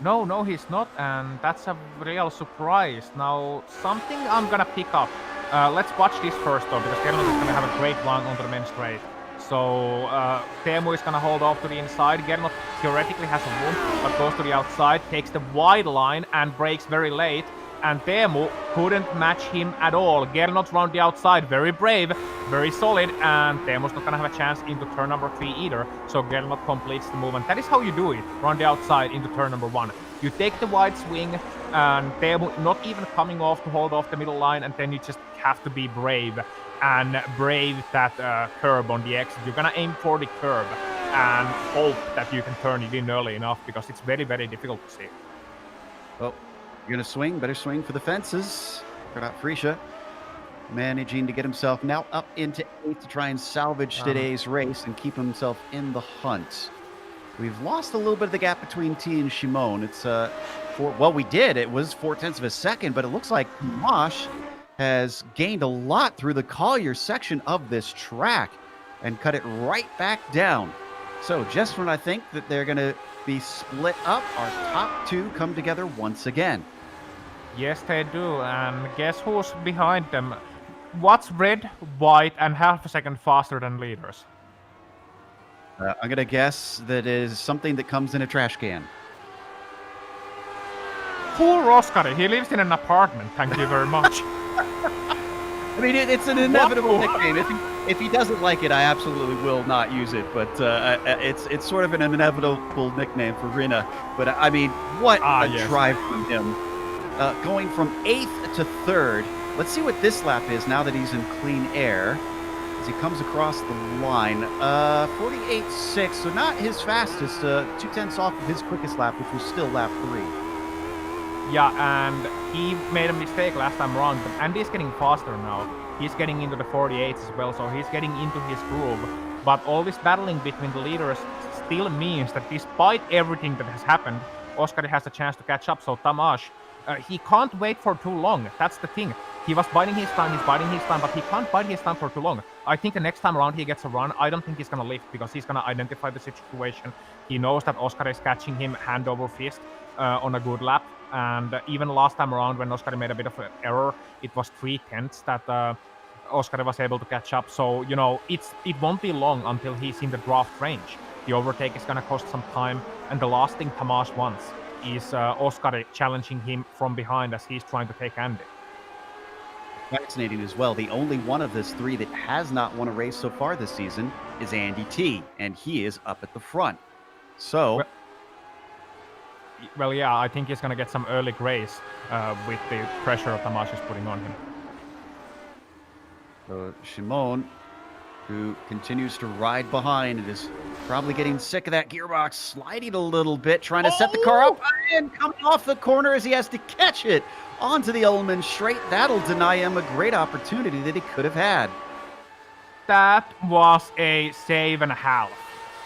No, he's not, and that's a real surprise. Now, something I'm gonna pick up. Let's watch this first, though, because Gernot is gonna have a great run onto the men's straight. So, Teemu is gonna hold off to the inside. Gernot theoretically has a room, but goes to the outside, takes the wide line, and brakes very late. And Teemu couldn't match him at all. Gernot round the outside, very brave, very solid, and Teemu's not gonna have a chance into turn number 3 either. So Gernot completes the move, and that is how you do it, round the outside into turn number 1. You take the wide swing, and Teemu not even coming off to hold off the middle line, and then you just have to be brave and brave that curb on the exit. You're gonna aim for the curb and hope that you can turn it in early enough, because it's very, very difficult to see. Well, you're going to swing, better swing for the fences. Gernot Frisha managing to get himself now up into 8th to try and salvage today's race and keep himself in the hunt. We've lost a little bit of the gap between T and Shimon. It's we did. It was 0.4 of a second, but it looks like Mosh has gained a lot through the Collier section of this track and cut it right back down. So just when I think that they're going to be split up, our top 2 come together once again. Yes, they do, and guess who's behind them? What's red, white, and half a second faster than leaders? I'm going to guess that is something that comes in a trash can. Poor Oskari, he lives in an apartment, thank you very much. I mean, it's an inevitable nickname. If he doesn't like it, I absolutely will not use it. But it's sort of an inevitable nickname for Rina. But I mean, what a drive from him. Going from 8th to 3rd. Let's see what this lap is now that he's in clean air. As he comes across the line. 48.6, so not his fastest. 2/10 off of his quickest lap, which was still lap 3. Yeah, and he made a mistake last time around, but Andy's getting faster now. He's getting into the 48s as well, so he's getting into his groove. But all this battling between the leaders still means that despite everything that has happened, Oskari has a chance to catch up. So Tamas, he can't wait for too long. That's the thing. He was biding his time, but he can't bide his time for too long. I think the next time around he gets a run, I don't think he's going to lift, because he's going to identify the situation. He knows that Oskari is catching him hand over fist on a good lap. And even last time around when Oskari made a bit of an error, it was 3/10 that Oskari was able to catch up. So, it won't be long until he's in the draft range. The overtake is going to cost some time. And the last thing Tamas wants is Oskari challenging him from behind as he's trying to take Andy. Fascinating as well. The only one of this 3 that has not won a race so far this season is Andy T, and he is up at the front. So Well, yeah, I think he's gonna get some early grace with the pressure Tamás is putting on him. So Shimon, who continues to ride behind and is probably getting sick of that gearbox, sliding a little bit, trying to set the car up and coming off the corner as he has to catch it onto the Ullman straight. That'll deny him a great opportunity that he could have had. That was a save and a half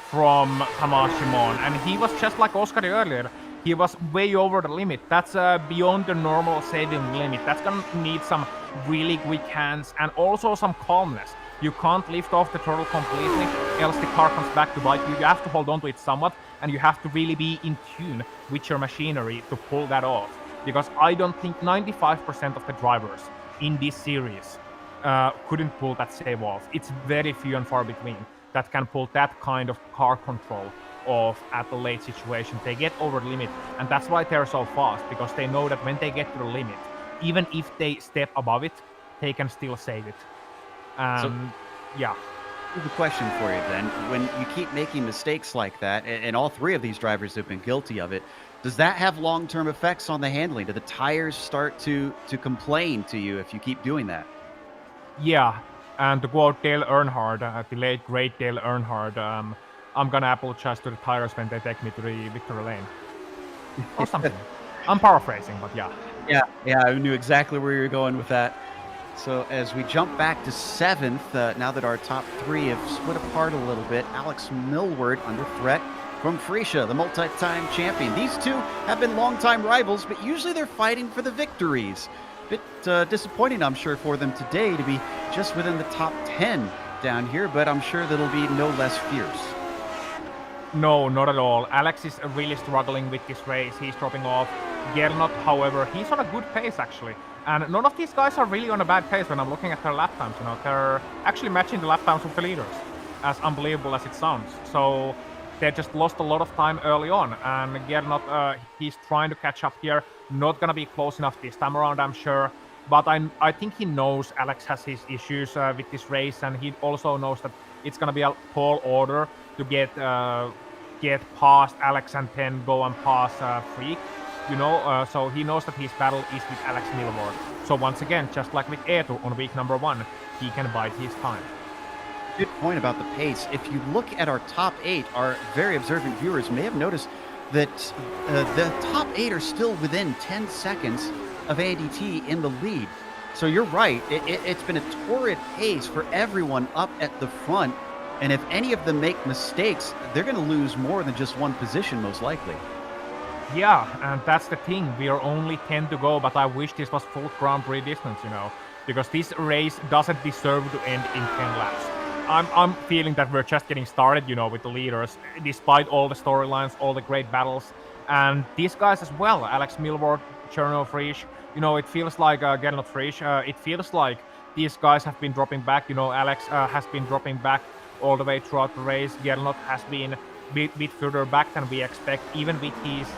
from Tamás Shimon, and he was just like Oscar earlier. He was way over the limit. That's beyond the normal saving limit. That's gonna need some really quick hands and also some calmness. You can't lift off the throttle completely, else the car comes back to bite you. You have to hold on to it somewhat, and you have to really be in tune with your machinery to pull that off. Because I don't think 95% of the drivers in this series couldn't pull that save off. It's very few and far between that can pull that kind of car control off at the late situation. They get over the limit, and that's why they're so fast, because they know that when they get to the limit, even if they step above it, they can still save it. Yeah. Here's a question for you then. When you keep making mistakes like that, and all three of these drivers have been guilty of it, does that have long-term effects on the handling? Do the tires start to complain to you if you keep doing that? Yeah, and to quote Dale Earnhardt, the late great Dale Earnhardt, I'm gonna apologize to the tires when they take me to the victory lane. Or something. I'm paraphrasing, but yeah. Yeah, I knew exactly where you were going with that. So as we jump back to 7th, now that our top three have split apart a little bit, Alex Millward under threat from Freesia, the multi-time champion. These two have been longtime rivals, but usually they're fighting for the victories. Bit disappointing, I'm sure, for them today to be just within the top 10 down here, but I'm sure that'll be no less fierce. No, not at all. Alex is really struggling with this race. He's dropping off. Gernot, however, he's on a good pace, actually. And none of these guys are really on a bad pace when I'm looking at their lap times. You know, they're actually matching the lap times of the leaders, as unbelievable as it sounds. So they just lost a lot of time early on. And Gernot, he's trying to catch up here. Not going to be close enough this time around, I'm sure. But I think he knows Alex has his issues with this race. And he also knows that it's going to be a tall order to get past Alex and then go and pass Freak. You know, so he knows that his battle is with Alex Millward. So once again, just like with Eetu on week number 1, he can bide his time. Good point about the pace. If you look at our top 8, our very observant viewers may have noticed that the top 8 are still within 10 seconds of Andy T in the lead. So you're right. It's been a torrid pace for everyone up at the front. And if any of them make mistakes, they're going to lose more than just one position, most likely. Yeah, and that's the thing. We are only 10 to go, but I wish this was full Grand Prix distance, you know, because this race doesn't deserve to end in 10 laps. I'm feeling that we're just getting started, you know, with the leaders, despite all the storylines, all the great battles, and these guys as well, Alex Millward, Cherno Frisch, you know, it feels like, Gernot Frisch, it feels like these guys have been dropping back, you know, Alex has been dropping back all the way throughout the race. Gernot has been bit further back than we expect, even with his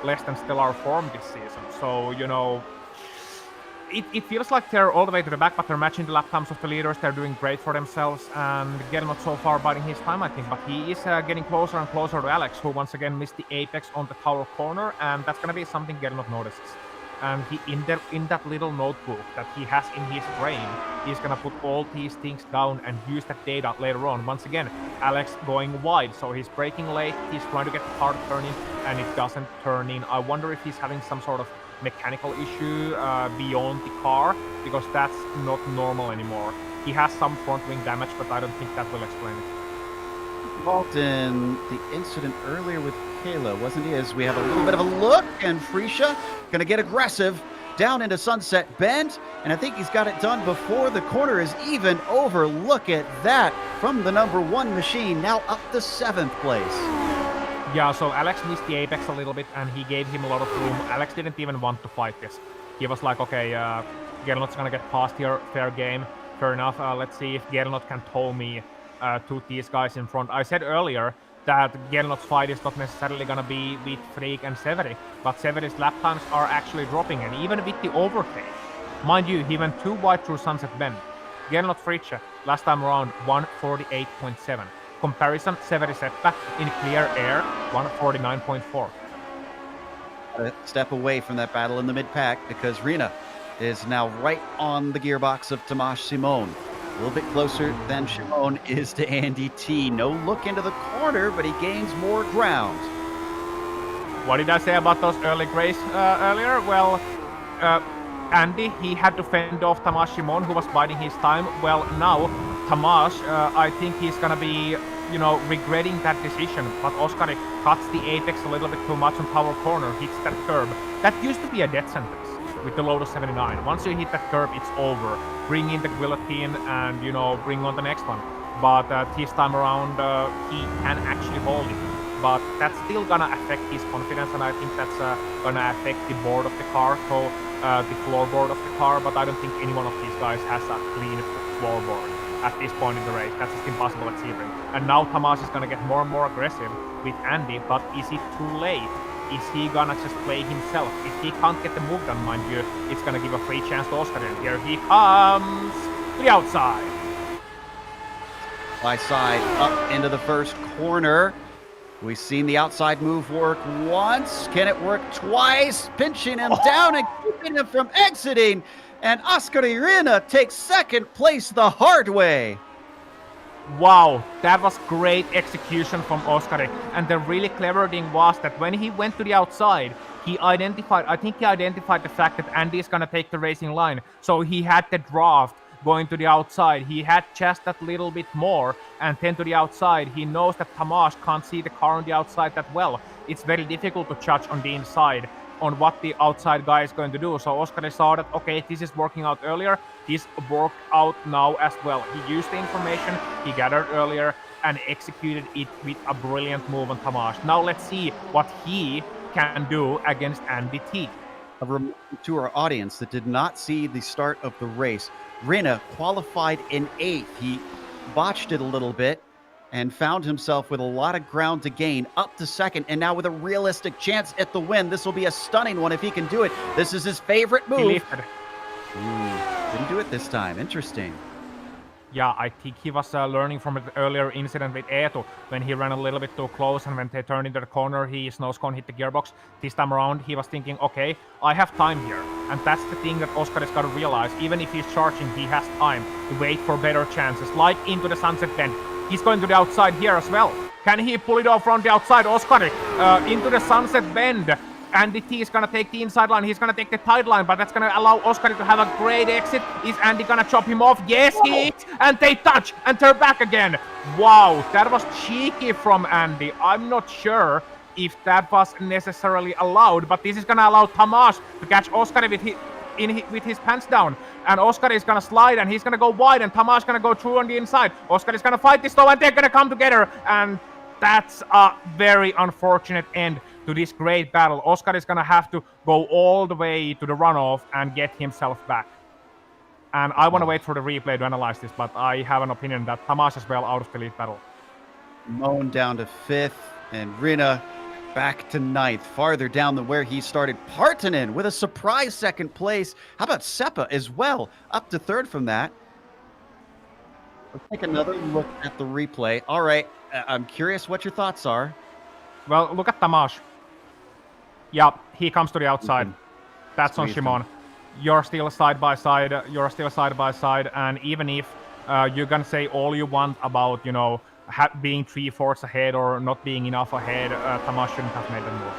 less than stellar form this season. So, you know, it feels like they're all the way to the back, but they're matching the lap times of the leaders. They're doing great for themselves, and Gernot so far biding his time, I think. But he is getting closer and closer to Alex, who once again missed the apex on the tower corner, and that's going to be something Gernot notices. And he in that little notebook that he has in his brain, he's gonna put all these things down and use that data later on. Once again, Alex going wide, so he's braking late, he's trying to get the car to turn in, and it doesn't turn in. I wonder if he's having some sort of mechanical issue beyond the car, because that's not normal anymore. He has some front wing damage, but I don't think that will explain it. Involved in the incident earlier with Kayla, wasn't he? As we have a little bit of a look, and Freesia going to get aggressive down into Sunset Bend, and I think he's got it done before the corner is even over. Look at that from the number 1 machine, now up to 7th place. Yeah, so Alex missed the apex a little bit, and he gave him a lot of room. Alex didn't even want to fight this. He was like, okay, Gernot's gonna get past here, fair game, fair enough. Let's see if Gernot can tow me to these guys in front. I said earlier that Gernot's fight is not necessarily going to be with Freak and Severi, but Severi's lap times are actually dropping, and even with the overtake. Mind you, he went too wide through Sunset Bend. Gernot Fritzsche, last time around, 148.7. Comparison, Severi Seppä in clear air, 149.4. A step away from that battle in the mid-pack because Rina is now right on the gearbox of Tomasz Simon. A little bit closer than Simon is to Andy T. No look into the corner, but he gains more ground. What did I say about those early grays earlier? Well, Andy, he had to fend off Tomasz Simon, who was biding his time. Well, now, Tomasz, I think he's gonna be, regretting that decision. But Oskari cuts the apex a little bit too much on power corner, hits that curb. That used to be a death sentence with the Lotus 79. Once you hit that curb, it's over. Bring in the guillotine and, bring on the next one. But this time around, he can actually hold it. But that's still gonna affect his confidence, and I think that's gonna affect the board of the car, so the floorboard of the car. But I don't think any one of these guys has a clean floorboard at this point in the race. That's just impossible at Sebring. And now Tomasz is gonna get more and more aggressive with Andy, but is it too late? Is he gonna just play himself? If he can't get the move done, mind you, it's gonna give a free chance to Oskar. And here he comes to the outside. By side, up into the first corner. We've seen the outside move work once. Can it work twice? Pinching him down and keeping him from exiting. And Oskari Rina takes second place the hard way. Wow, that was great execution from Oskari. And the really clever thing was that when he went to the outside, I think he identified the fact that Andy is gonna take the racing line. So he had the draft going to the outside. He had just that little bit more, and then to the outside, he knows that Tomasz can't see the car on the outside that well. It's very difficult to judge on the inside on what the outside guy is going to do. So Oskari saw that, okay, this is working out earlier, this worked out now as well. He used the information he gathered earlier and executed it with a brilliant move on Tomasz. Now let's see what he can do against Andy T. A reminder to our audience that did not see the start of the race. Rina qualified in 8th. He botched it a little bit and found himself with a lot of ground to gain up to 2nd, and now with a realistic chance at the win. This will be a stunning one if he can do it. This is his favorite move. Didn't do it this time. Interesting. Yeah, I think he was learning from an earlier incident with Eetu when he ran a little bit too close, and when they turned into the corner, his nose cone hit the gearbox. This time around, he was thinking, okay, I have time here. And that's the thing that Oskari's got to realize. Even if he's charging, he has time to wait for better chances, like into the sunset bend. He's going to the outside here as well. Can he pull it off from the outside? Oskari into the sunset bend. Andy T is gonna take the inside line. He's gonna take the tight line, but that's gonna allow Oskari to have a great exit. Is Andy gonna chop him off? Yes, he is! And they touch and turn back again. Wow, that was cheeky from Andy. I'm not sure if that was necessarily allowed, but this is gonna allow Tomasz to catch Oskari with his pants down. And Oskari is gonna slide, and he's gonna go wide, and Tomasz is gonna go through on the inside. Oskari is gonna fight this though, and they're gonna come together. And that's a very unfortunate end to this great battle. Oskar is gonna have to go all the way to the runoff and get himself back. And I want to wait for the replay to analyze this, but I have an opinion that Tomasz is well out of the lead battle. Moan down to 5th, and Rina back to 9th, farther down than where he started. Partanen with a surprise 2nd place. How about Seppa as well, up to 3rd from that. Let's take another look at the replay. All right, I'm curious what your thoughts are. Well, look at Tomasz. Yeah, he comes to the outside. That's on Shimon. You're still side by side. And even if you can say all you want about, being 3/4 ahead or not being enough ahead, Tomasz shouldn't have made that move.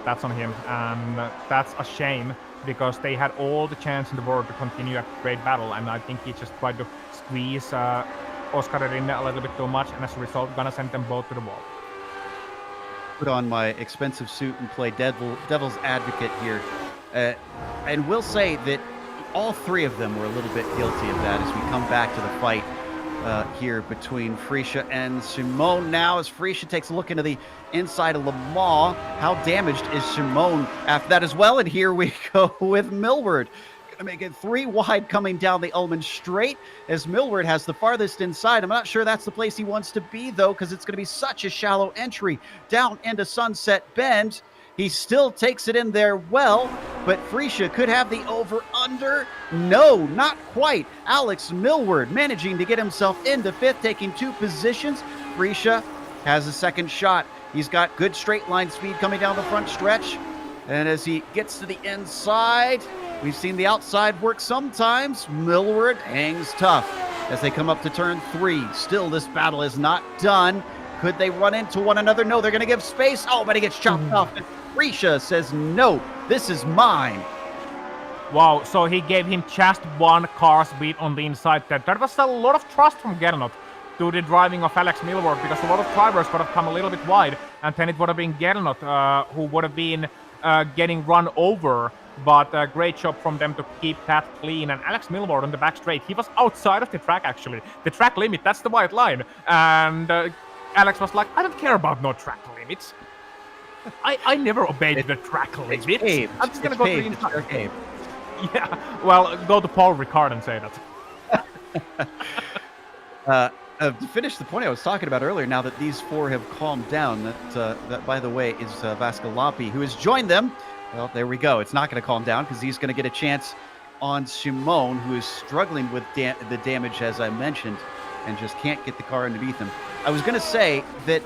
That's on him, and that's a shame because they had all the chance in the world to continue a great battle, and I think he just tried to squeeze Oskari Rina a little bit too much, and as a result, gonna send them both to the wall. Put on my expensive suit and play devil's advocate here. And we'll say that all 3 of them were a little bit guilty of that as we come back to the fight here between Frisha and Simon now, as Frisha takes a look into the inside of Le Mans. How damaged is Simon after that as well? And here we go with Millward. Make it 3 wide coming down the Ullman straight as Millward has the farthest inside. I'm not sure that's the place he wants to be though, because it's going to be such a shallow entry down into Sunset Bend. He still takes it in there well, but Frisha could have the over-under. No, not quite. Alex Millward managing to get himself into 5th, taking 2 positions. Frisha has a 2nd shot. He's got good straight line speed coming down the front stretch. And as he gets to the inside, we've seen the outside work sometimes. Millward hangs tough as they come up to turn 3. Still, this battle is not done. Could they run into one another? No, they're going to give space. Oh, but he gets chopped off. And Risha says, no, this is mine. Wow, so he gave him just one car speed on the inside there. That was a lot of trust from Gernot to the driving of Alex Millward, because a lot of drivers would have come a little bit wide, and then it would have been Gernot who would have been getting run over. But great job from them to keep that clean. And Alex Millward on the back straight, he was outside of the track actually. The track limit, that's the white line. And Alex was like, I don't care about no track limits. I never obeyed the track limits. I'm just going to go to the inside. Yeah, well, go to Paul Ricard and say that. To finish the point I was talking about earlier, now that these 4 have calmed down, that by the way, is Vascalapi, who has joined them. Well, there we go. It's not going to calm down because he's going to get a chance on Simone, who is struggling with the damage, as I mentioned, and just can't get the car underneath him. I was going to say that,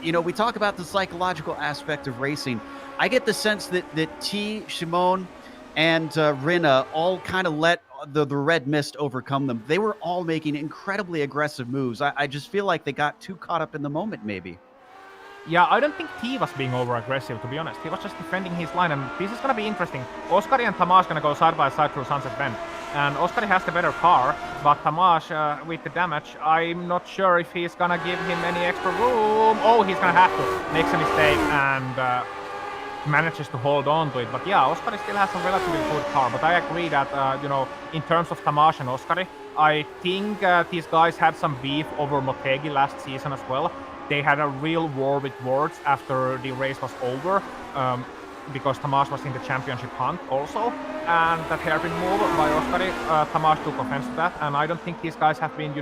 we talk about the psychological aspect of racing. I get the sense that T, Simone, and Rina all kind of let the red mist overcome them. They were all making incredibly aggressive moves. I just feel like they got too caught up in the moment, maybe. Yeah, I don't think T was being over-aggressive, to be honest. He was just defending his line, and this is going to be interesting. Oskari and Tamás going to go side-by-side through Sunset Bend. And Oskari has the better car, but Tamás, with the damage, I'm not sure if he's going to give him any extra room. Oh, he's going to have to. Makes a mistake, and manages to hold on to it. But yeah, Oskari still has a relatively good car. But I agree that, in terms of Tamás and Oskari, I think these guys had some beef over Motegi last season as well. They had a real war with words after the race was over, because Tamás was in the championship hunt also. And that hairpin move by Oskari, Tamás took offense to that. And I don't think these guys have been,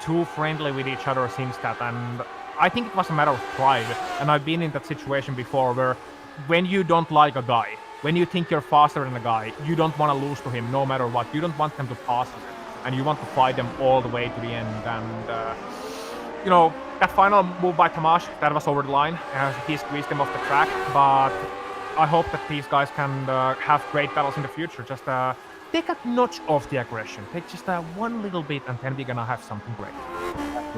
too friendly with each other since that. And I think it was a matter of pride. And I've been in that situation before where when you don't like a guy, when you think you're faster than a guy, you don't want to lose to him no matter what. You don't want them to pass you, and you want to fight them all the way to the end. And that final move by Tamás, that was over the line. He squeezed him off the track, but I hope that these guys can have great battles in the future. Just take a notch off the aggression. Take just one little bit, and then we're gonna have something great.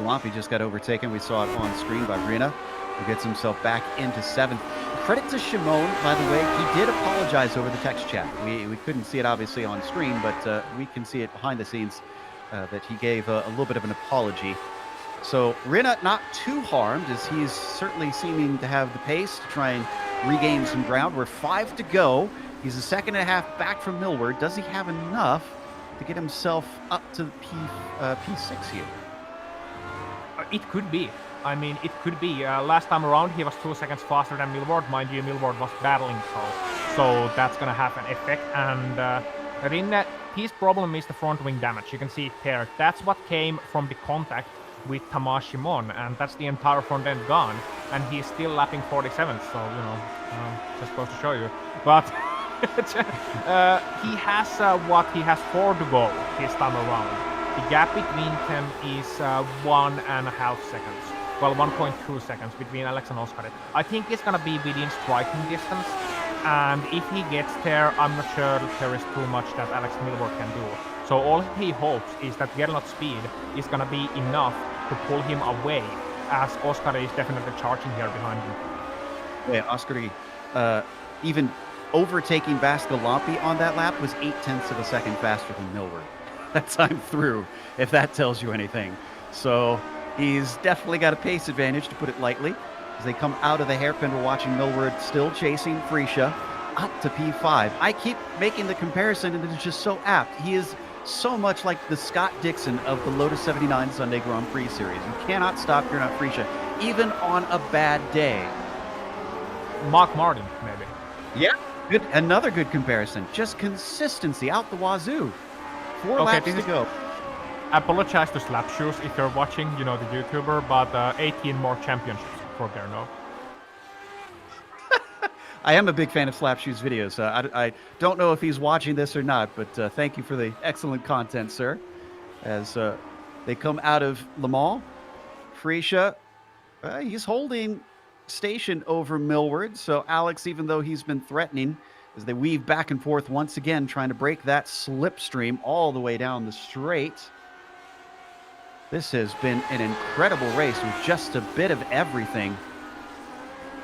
Lumpy just got overtaken. We saw it on screen by Rina, who gets himself back into 7th. Credit to Simone, by the way. He did apologize over the text chat. We couldn't see it obviously on screen, but we can see it behind the scenes that he gave a little bit of an apology. So Rina not too harmed, as he's certainly seeming to have the pace to try and regain some ground. We're 5 to go. He's a second and a half back from Millward. Does he have enough to get himself up to P6 here? It could be. I mean, it could be. Last time around, he was 2 seconds faster than Millward. Mind you, Millward was battling, so that's going to have an effect. And Rinne, his problem is the front wing damage. You can see it there. That's what came from the contact with Tamás Simon, and that's the entire front end gone. And he's still lapping 47th, so, just goes to show you. But he has he has 4 to go this time around. The gap between them is 1.5 seconds. Well, 1.2 seconds between Alex and Oskari. I think it's going to be within striking distance. And if he gets there, I'm not sure there is too much that Alex Millward can do. So all he hopes is that Gernot's speed is going to be enough to pull him away, as Oskari is definitely charging here behind him. Yeah, Oskari, even overtaking Vascalapi on that lap, was 0.8 of a second faster than Millward. That time through, if that tells you anything. So he's definitely got a pace advantage, to put it lightly. As they come out of the hairpin, we're watching Millward still chasing Frisha up to P5. I keep making the comparison, and it's just so apt. He is so much like the Scott Dixon of the Lotus 79 Sunday Grand Prix series. You cannot stop Gernot Frisha, even on a bad day. Mark Martin, maybe. Yeah, good. Another good comparison. Just consistency out the wazoo. 4 laps to go. Apologize to Slapshoes if you're watching, the YouTuber, but 18 more championships for Gernot. I am a big fan of Slapshoes videos. I don't know if he's watching this or not, but thank you for the excellent content, sir. As they come out of Le Mans, Frisha, he's holding station over Millward. So Alex, even though he's been threatening, as they weave back and forth once again, trying to break that slipstream all the way down the straight. This has been an incredible race with just a bit of everything.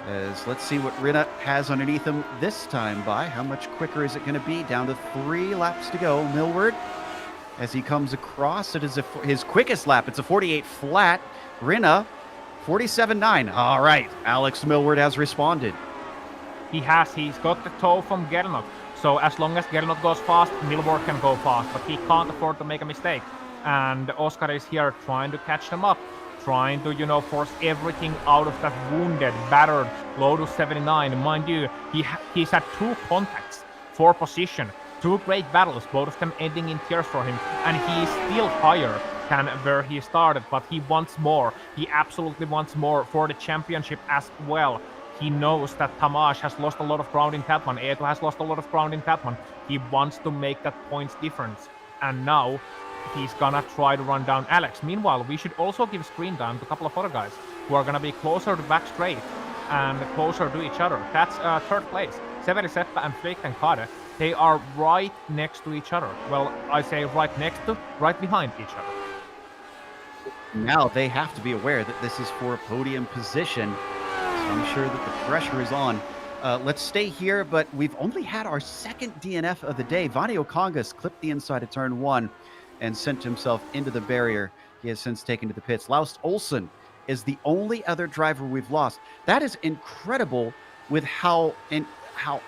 As let's see what Rinna has underneath him this time by. How much quicker is it going to be? Down to 3 laps to go. Millward, as he comes across, it is his quickest lap. It's a 48 flat. Rinna, 47.9. All right, Alex Millward has responded. He's got the toe from Gernot. So as long as Gernot goes fast, Millward can go fast, but he can't afford to make a mistake. And Oscar is here trying to catch them up, trying to, force everything out of that wounded, battered Lotus 79. Mind you, he's had 2 contacts for position, 2 great battles, both of them ending in tears for him, and he is still higher than where he started, but he wants more. He absolutely wants more for the championship as well. He knows that Tamás has lost a lot of ground in that one, Eetu has lost a lot of ground in that one. He wants to make that points difference, and now he's gonna try to run down Alex. Meanwhile, we should also give screen time to a couple of other guys who are gonna be closer to back straight and closer to each other. That's 3rd place. Severi Seppä and Frick and Kade, they are right next to each other. Well, I say right next to, right behind each other. Now they have to be aware that this is for a podium position. So I'm sure that the pressure is on. Let's stay here, but we've only had our 2nd DNF of the day. Vanio Congas clipped the inside of turn 1 and sent himself into the barrier. He has since taken to the pits. Laust Olsen is the only other driver we've lost. That is incredible with how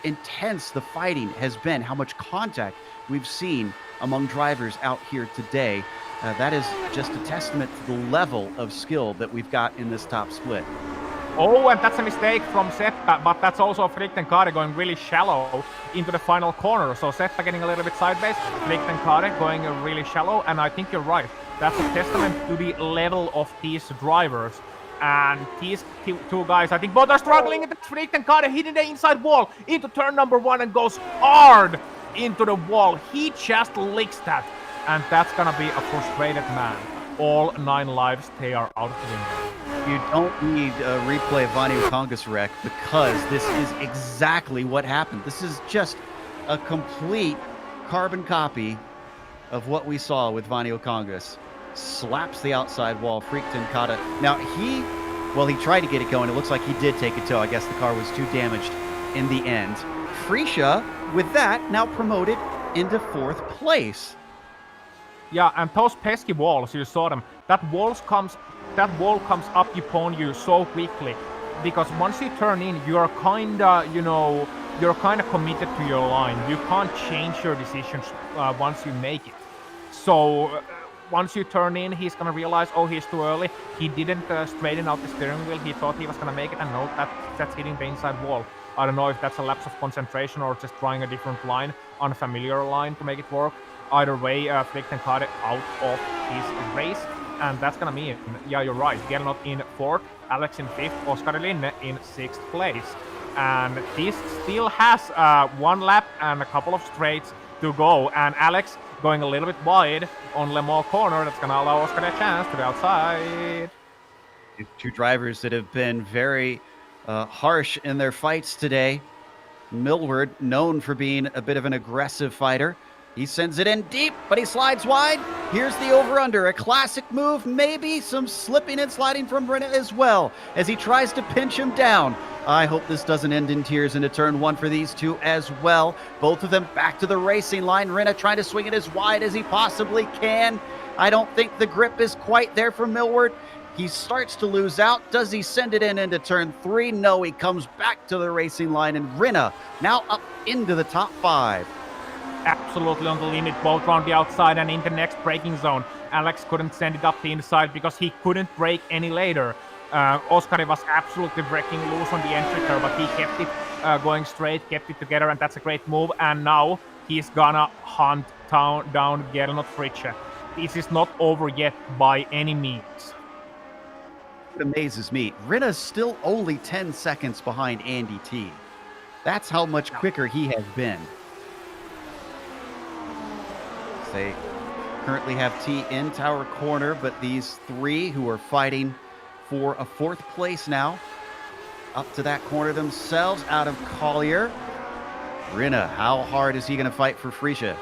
intense the fighting has been, how much contact we've seen among drivers out here today. That is just a testament to the level of skill that we've got in this top split. Oh, and that's a mistake from Seppä, but that's also Frick and Kade going really shallow into the final corner. So Seppä getting a little bit sideways, Frick and Kade going really shallow, and I think you're right. That's a testament to the level of these drivers. And these 2 guys, I think both are struggling. Frick and Kade hitting the inside wall into turn number 1 and goes hard into the wall. He just licks that, and that's gonna be a frustrated man. All 9 lives, they are out of the window. You don't need a replay of Vanio Congas wreck, because this is exactly what happened. This is just a complete carbon copy of what we saw with Vanio Congas. Slaps the outside wall, freaked and Kade. Now he tried to get it going. It looks like he did take a toe. I guess the car was too damaged in the end. Frisha, with that, now promoted into 4th place. Yeah, and those pesky walls, you saw them. That wall comes up upon you so quickly, because once you turn in, you're kinda committed to your line. You can't change your decisions once you make it. So once you turn in, he's gonna realize, oh, he's too early. He didn't straighten out the steering wheel. He thought he was gonna make it, and no, that's hitting the inside wall. I don't know if that's a lapse of concentration or just trying a different line, unfamiliar line to make it work. Either way, Frick and Kade out of his race, and that's gonna mean, yeah, you're right, Gernot in 4th, Alex in 5th, Oscar Linne in 6th place. And this still has 1 lap and a couple of straights to go, and Alex going a little bit wide on Le Mans corner. That's gonna allow Oscar a chance to the outside. 2 drivers that have been very harsh in their fights today. Millward, known for being a bit of an aggressive fighter. He sends it in deep, but he slides wide. Here's the over-under, a classic move, maybe some slipping and sliding from Rinna as well, as he tries to pinch him down. I hope this doesn't end in tears into turn 1 for these 2 as well. Both of them back to the racing line. Rinna trying to swing it as wide as he possibly can. I don't think the grip is quite there for Millward. He starts to lose out. Does he send it in into turn 3? No, he comes back to the racing line, and Rinna now up into the top 5. Absolutely on the limit, both around the outside and in the next braking zone. Alex couldn't send it up the inside because he couldn't brake any later. Oskari was absolutely breaking loose on the entry curve, but he kept it going straight, kept it together, and that's a great move. And now he's gonna hunt down Gernot Fritzsche. This is not over yet by any means. It amazes me. Rinna's still only 10 seconds behind Andy T. That's how much quicker he has been. They currently have T in Tower Corner, but these 3 who are fighting for a 4th place now. up to that corner themselves out of Collier. Rinna, how hard is he going to fight for Freesia?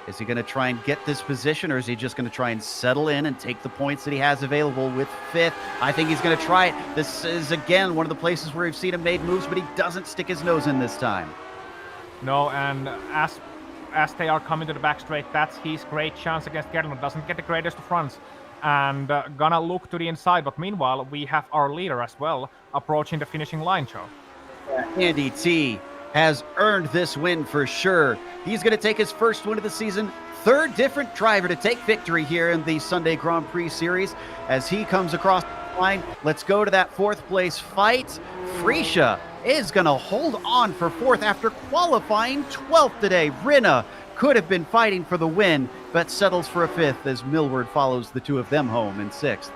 Is he going to try and get this position, or is he just going to try and settle in and take the points that he has available with 5th? I think he's going to try it. This is, again, one of the places where we've seen him made moves, but he doesn't stick his nose in this time. No, and as they are coming to the back straight, that's his great chance against Gernot. Doesn't get the greatest of runs. And gonna look to the inside, but meanwhile, we have our leader as well approaching the finishing line, Joe. Andy T has earned this win for sure. He's going to take his first win of the season, 3rd different driver to take victory here in the Sunday Grand Prix Series as he comes across the line. Let's go to that 4th place fight. Freesia is going to hold on for 4th after qualifying 12th today. Rinna could have been fighting for the win, but settles for a 5th as Millward follows the two of them home in 6th.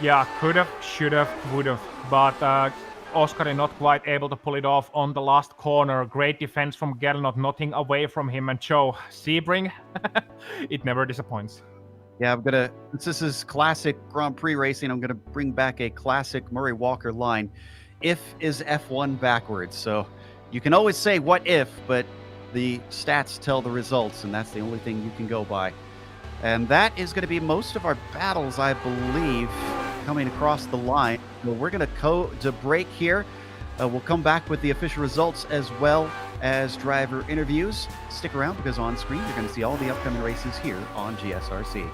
Yeah, could have, should have, would have, but Oskari not quite able to pull it off on the last corner. Great defense from Gernot, nothing away from him. And Joe, Sebring, it never disappoints. Yeah, since this is classic Grand Prix racing, I'm gonna bring back a classic Murray Walker line. If is F1 backwards. So you can always say what if, but the stats tell the results, and that's the only thing you can go by. And that is going to be most of our battles, I believe, coming across the line. Well, we're going to go to break here. We'll come back with the official results as well as driver interviews. Stick around because on screen you're going to see all the upcoming races here on GSRC.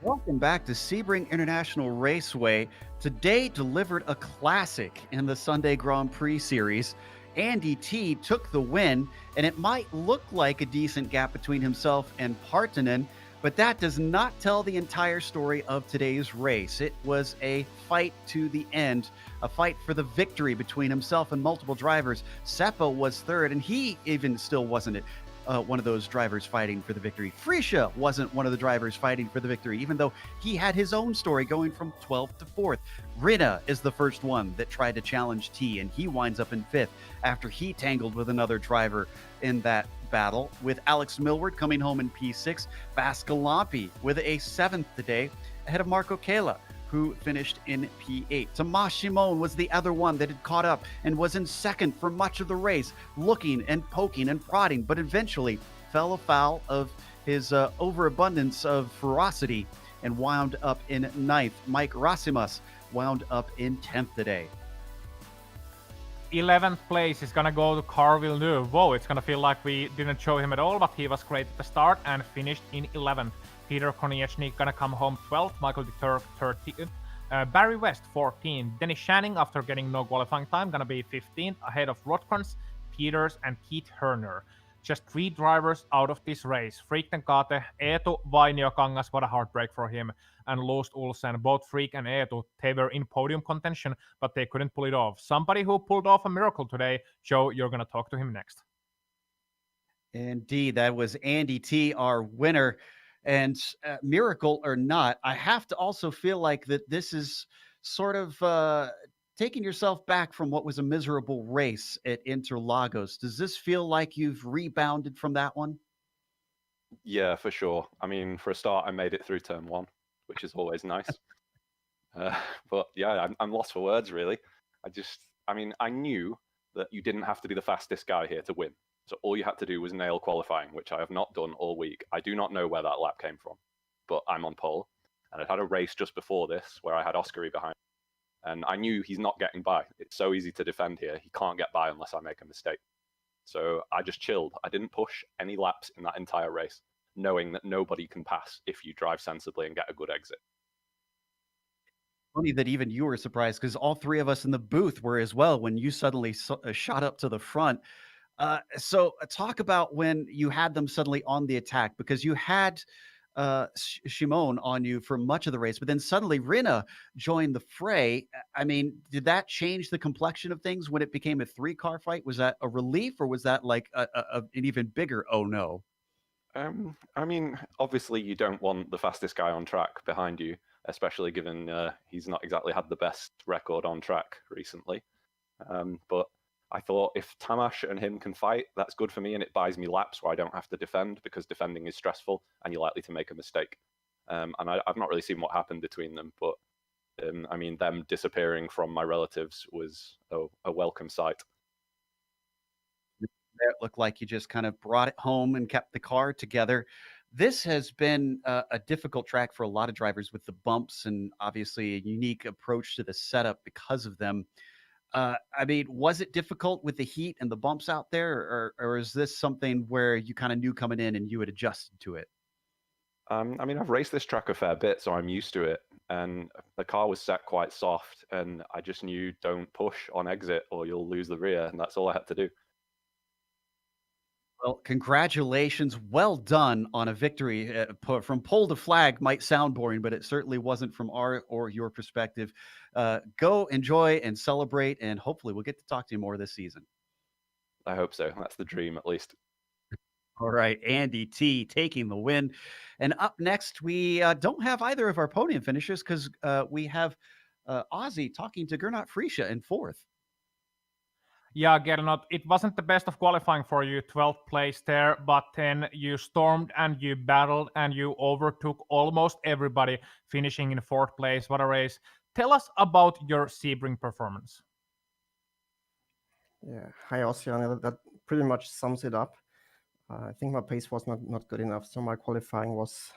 Welcome back to Sebring International Raceway. Today delivered a classic in the Sunday Grand Prix Series. Andy T took the win, and it might look like a decent gap between himself and Partanen, but that does not tell the entire story of today's race. It was a fight to the end, a fight for the victory between himself and multiple drivers. Seppo was third, and he even still wasn't one of those drivers fighting for the victory. Freesia wasn't one of the drivers fighting for the victory, even though he had his own story going from 12th to 4th. Rinna is the first one that tried to challenge T, and he winds up in 5th after he tangled with another driver in that battle, with Alex Millward coming home in P6, Bascalampi with a 7th today, ahead of Marco Kela, who finished in P8. Tomas Shimon was the other one that had caught up and was in 2nd for much of the race, looking and poking and prodding, but eventually fell afoul of his overabundance of ferocity and wound up in 9th. Mike Rasimus wound up in 10th today. 11th place is gonna go to Carl Villeneuve. Whoa, it's gonna feel like we didn't show him at all, but he was great at the start and finished in 11th. Peter Konieczny gonna come home 12th, Michael de Turk 13th, Barry West 14th, Dennis Shanning after getting no qualifying time gonna be 15th, ahead of Rotkrans, Peters and Keith Herner. Just 3 drivers out of this race. Freak and Kate, Eetu Vainiokangas, what a heartbreak for him, and Lost Olsen. Both Freak and Eetu, they were in podium contention, but they couldn't pull it off. Somebody who pulled off a miracle today. Joe, you're going to talk to him next. Indeed, that was Andy T, our winner. And miracle or not, I have to also feel like that this is sort of taking yourself back from what was a miserable race at Interlagos. Does this feel like you've rebounded from that one? Yeah, for sure. I mean, for a start, I made it through turn 1, which is always nice. But yeah, I'm lost for words, really. I knew that you didn't have to be the fastest guy here to win. So all you had to do was nail qualifying, which I have not done all week. I do not know where that lap came from, but I'm on pole. And I'd had a race just before this where I had Oscary behind. And I knew he's not getting by. It's so easy to defend here. He can't get by unless I make a mistake. So I just chilled. I didn't push any laps in that entire race, knowing that nobody can pass if you drive sensibly and get a good exit. Funny that even you were surprised, because all 3 of us in the booth were as well when you suddenly shot up to the front. So talk about when you had them suddenly on the attack, because you had Shimon on you for much of the race, but then suddenly Rinna joined the fray. I mean, did that change the complexion of things when it became a 3-car fight? Was that a relief, or was that like an even bigger oh no? I mean, obviously you don't want the fastest guy on track behind you, especially given he's not exactly had the best record on track recently. But I thought if Tamas and him can fight, that's good for me, and it buys me laps where I don't have to defend, because defending is stressful and you're likely to make a mistake. And I've not really seen what happened between them, but I mean, them disappearing from my relatives was a welcome sight. It looked like you just kind of brought it home and kept the car together. This has been a difficult track for a lot of drivers with the bumps, and obviously a unique approach to the setup because of them. I mean, was it difficult with the heat and the bumps out there, or is this something where you kind of knew coming in and you had adjusted to it? I mean, I've raced this track a fair bit, so I'm used to it. And the car was set quite soft, and I just knew don't push on exit or you'll lose the rear, and that's all I had to do. Well, congratulations. Well done on a victory. From pole to flag might sound boring, but it certainly wasn't from our or your perspective. Go enjoy and celebrate, and hopefully we'll get to talk to you more this season. I hope so. That's the dream, at least. All right, Andy T taking the win. And up next, we don't have either of our podium finishers, because we have Ozzy talking to Gernot Friesche in 4th. Yeah, Gernot, it wasn't the best of qualifying for you, 12th place there, but then you stormed and you battled and you overtook almost everybody, finishing in 4th place. What a race. Tell us about your Sebring performance. Yeah, hi Ossian. That pretty much sums it up. I think my pace was not good enough, so my qualifying was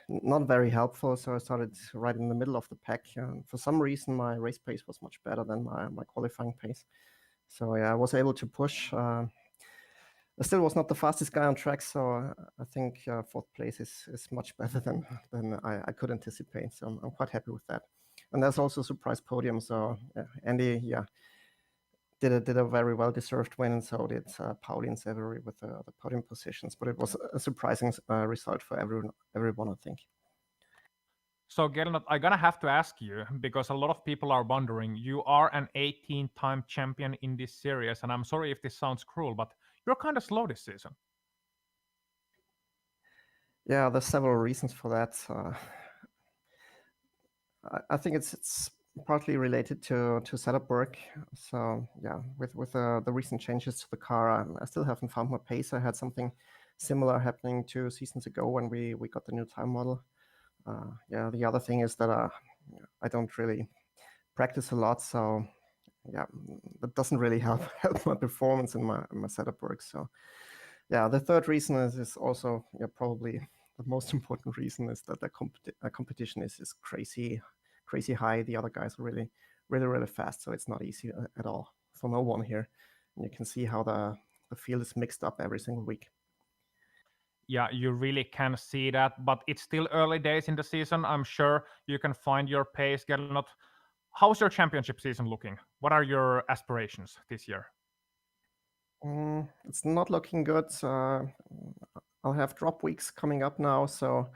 not very helpful. So I started right in the middle of the pack. For some reason, my race pace was much better than my qualifying pace. So yeah, I was able to push. I still was not the fastest guy on track, so I think 4th place is much better than I could anticipate. So I'm quite happy with that. And there's also a surprise podium. So Andy, did a very well deserved win, and so did Pauli and Sebring with the podium positions. But it was a surprising result for everyone, I think. So, Gernot, I'm gonna have to ask you, because a lot of people are wondering. You are an 18-time champion in this series, and I'm sorry if this sounds cruel, but you're kind of slow this season. Yeah, there's several reasons for that. I think it's partly related to setup work. So yeah, with the recent changes to the car, I still haven't found my pace. I had something similar happening 2 seasons ago when we got the new time model. The other thing is that I don't really practice a lot, so yeah, that doesn't really help my performance and my setup work. So yeah, the third reason is also probably the most important reason is that the competition is crazy high. The other guys are really fast, so it's not easy at all for no one here. And you can see how the field is mixed up every single week. Yeah, you really can see that, but it's still early days in the season. I'm sure you can find your pace. How's your championship season looking? What are your aspirations this year? It's not looking good. I'll have drop weeks coming up now, so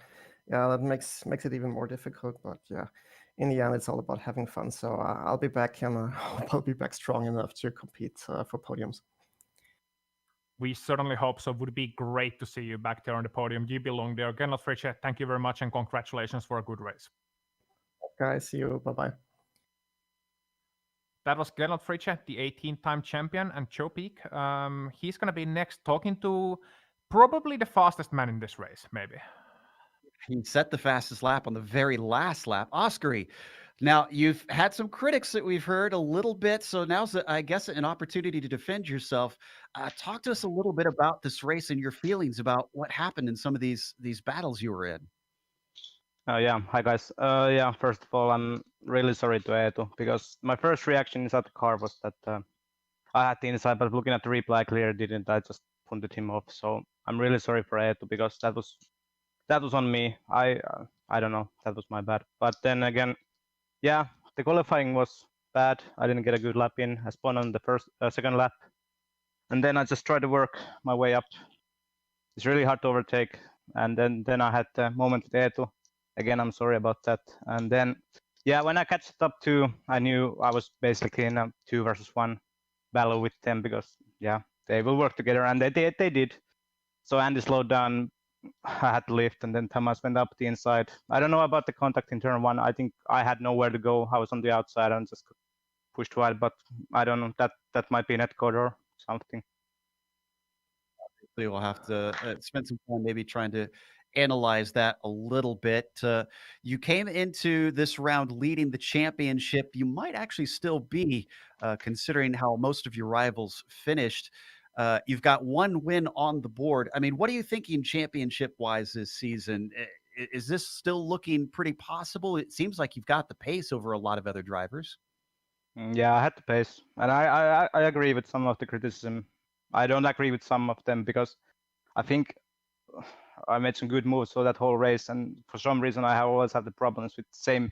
yeah, that makes it even more difficult. But yeah, in the end, it's all about having fun. So I'll be back, and I hope I'll be back strong enough to compete for podiums. We certainly hope so. Would be great to see you back there on the podium. You belong there. Gernot Fritzsche, thank you very much, and congratulations for a good race. Guys, see you. Bye-bye. That was Gernot Fritzsche, the 18-time champion, and Joe Peak. He's going to be next talking to probably the fastest man in this race, maybe. He set the fastest lap on the very last lap. Oskari, now you've had some critics that we've heard a little bit, so now's, I guess, an opportunity to defend yourself. Talk to us a little bit about this race and your feelings about what happened in some of these battles you were in. Yeah, hi guys. Yeah, first of all, I'm really sorry to Eetu because my first reaction inside the car was that I had the inside, but looking at the replay, I clearly didn't. I just punted him off. So I'm really sorry for Eetu because that was on me. I don't know, that was my bad. But then again, yeah, the qualifying was bad. I didn't get a good lap in. I spun on the second lap, and then I just tried to work my way up. It's really hard to overtake, and then I had a moment with Eetu. Again, I'm sorry about that. And then, yeah, when I catched up to, I knew I was basically in a 2 versus 1 battle with them because, yeah, they will work together, and they did. So Andy slowed down, I had to lift, and then Thomas went up the inside. I don't know about the contact in turn 1. I think I had nowhere to go. I was on the outside and just pushed wide, but I don't know. That might be netcode or something. We will have to spend some time maybe trying to analyze that a little bit. You came into this round leading the championship. You might actually still be, considering how most of your rivals finished. You've got 1 win on the board. I mean, what are you thinking championship-wise this season? Is this still looking pretty possible? It seems like you've got the pace over a lot of other drivers. Yeah, I had the pace, and I agree with some of the criticism. I don't agree with some of them because I think I made some good moves for that whole race, and for some reason I always have the problems with same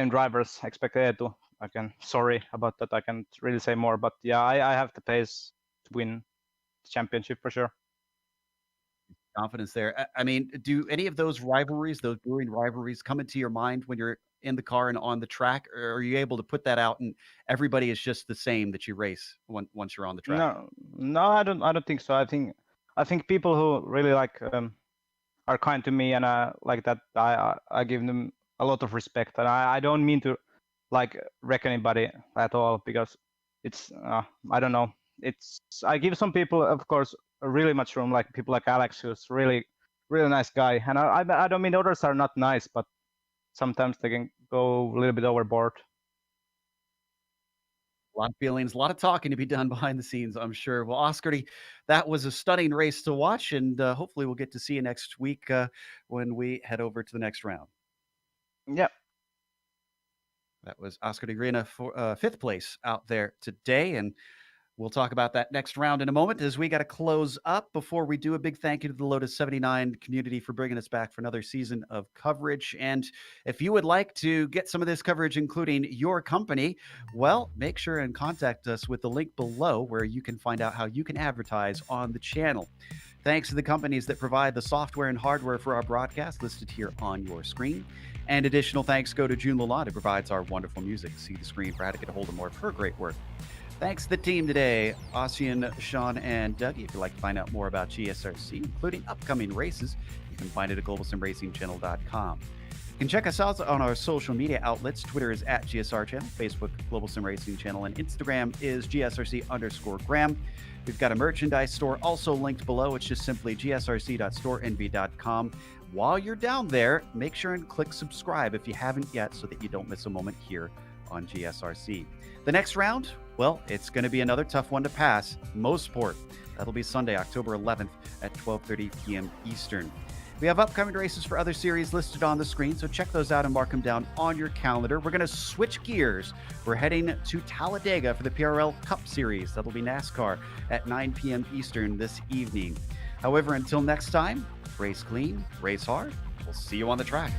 drivers. Expect Eetu. Again, sorry about that. I can't really say more, but yeah, I have the pace to win the championship for sure. Confidence there. I mean, do any of those rivalries, those brewing rivalries, come into your mind when you're in the car and on the track, or are you able to put that out and everybody is just the same that you race once you're on the track? No, I don't think so. I think people who really like are kind to me and like that. I give them a lot of respect, and I don't mean to like wreck anybody at all because it's I don't know. I give some people, of course, really much room, like people like Alex, who's really nice guy, and I don't mean others are not nice, but sometimes they can go a little bit overboard. A lot of feelings, a lot of talking to be done behind the scenes, I'm sure. Well, Oskari, that was a stunning race to watch, and hopefully we'll get to see you next week when we head over to the next round. Yeah. That was Oskari Grina for 5th place out there today, and we'll talk about that next round in a moment as we got to close up. Before we do, a big thank you to the Lotus 79 community for bringing us back for another season of coverage. And if you would like to get some of this coverage, including your company, well, make sure and contact us with the link below where you can find out how you can advertise on the channel. Thanks to the companies that provide the software and hardware for our broadcast listed here on your screen. And additional thanks go to June Lalonde, who provides our wonderful music. See the screen for how to get a hold of more of her great work. Thanks to the team today, Ossian, Sean, and Dougie. If you'd like to find out more about GSRC, including upcoming races, you can find it at globalsimracingchannel.com. You can check us out on our social media outlets. Twitter is at GSR Channel, Facebook, Global Sim Racing Channel, and Instagram is GSRC_Graham. We've got a merchandise store also linked below. It's just simply gsrc.storenv.com. While you're down there, make sure and click subscribe if you haven't yet so that you don't miss a moment here on GSRC. The next round, well, it's going to be another tough one to pass. Mosport. That'll be Sunday, October 11th at 12:30 p.m. Eastern. We have upcoming races for other series listed on the screen, so check those out and mark them down on your calendar. We're going to switch gears. We're heading to Talladega for the PRL Cup Series. That'll be NASCAR at 9 p.m. Eastern this evening. However, until next time, race clean, race hard. We'll see you on the track.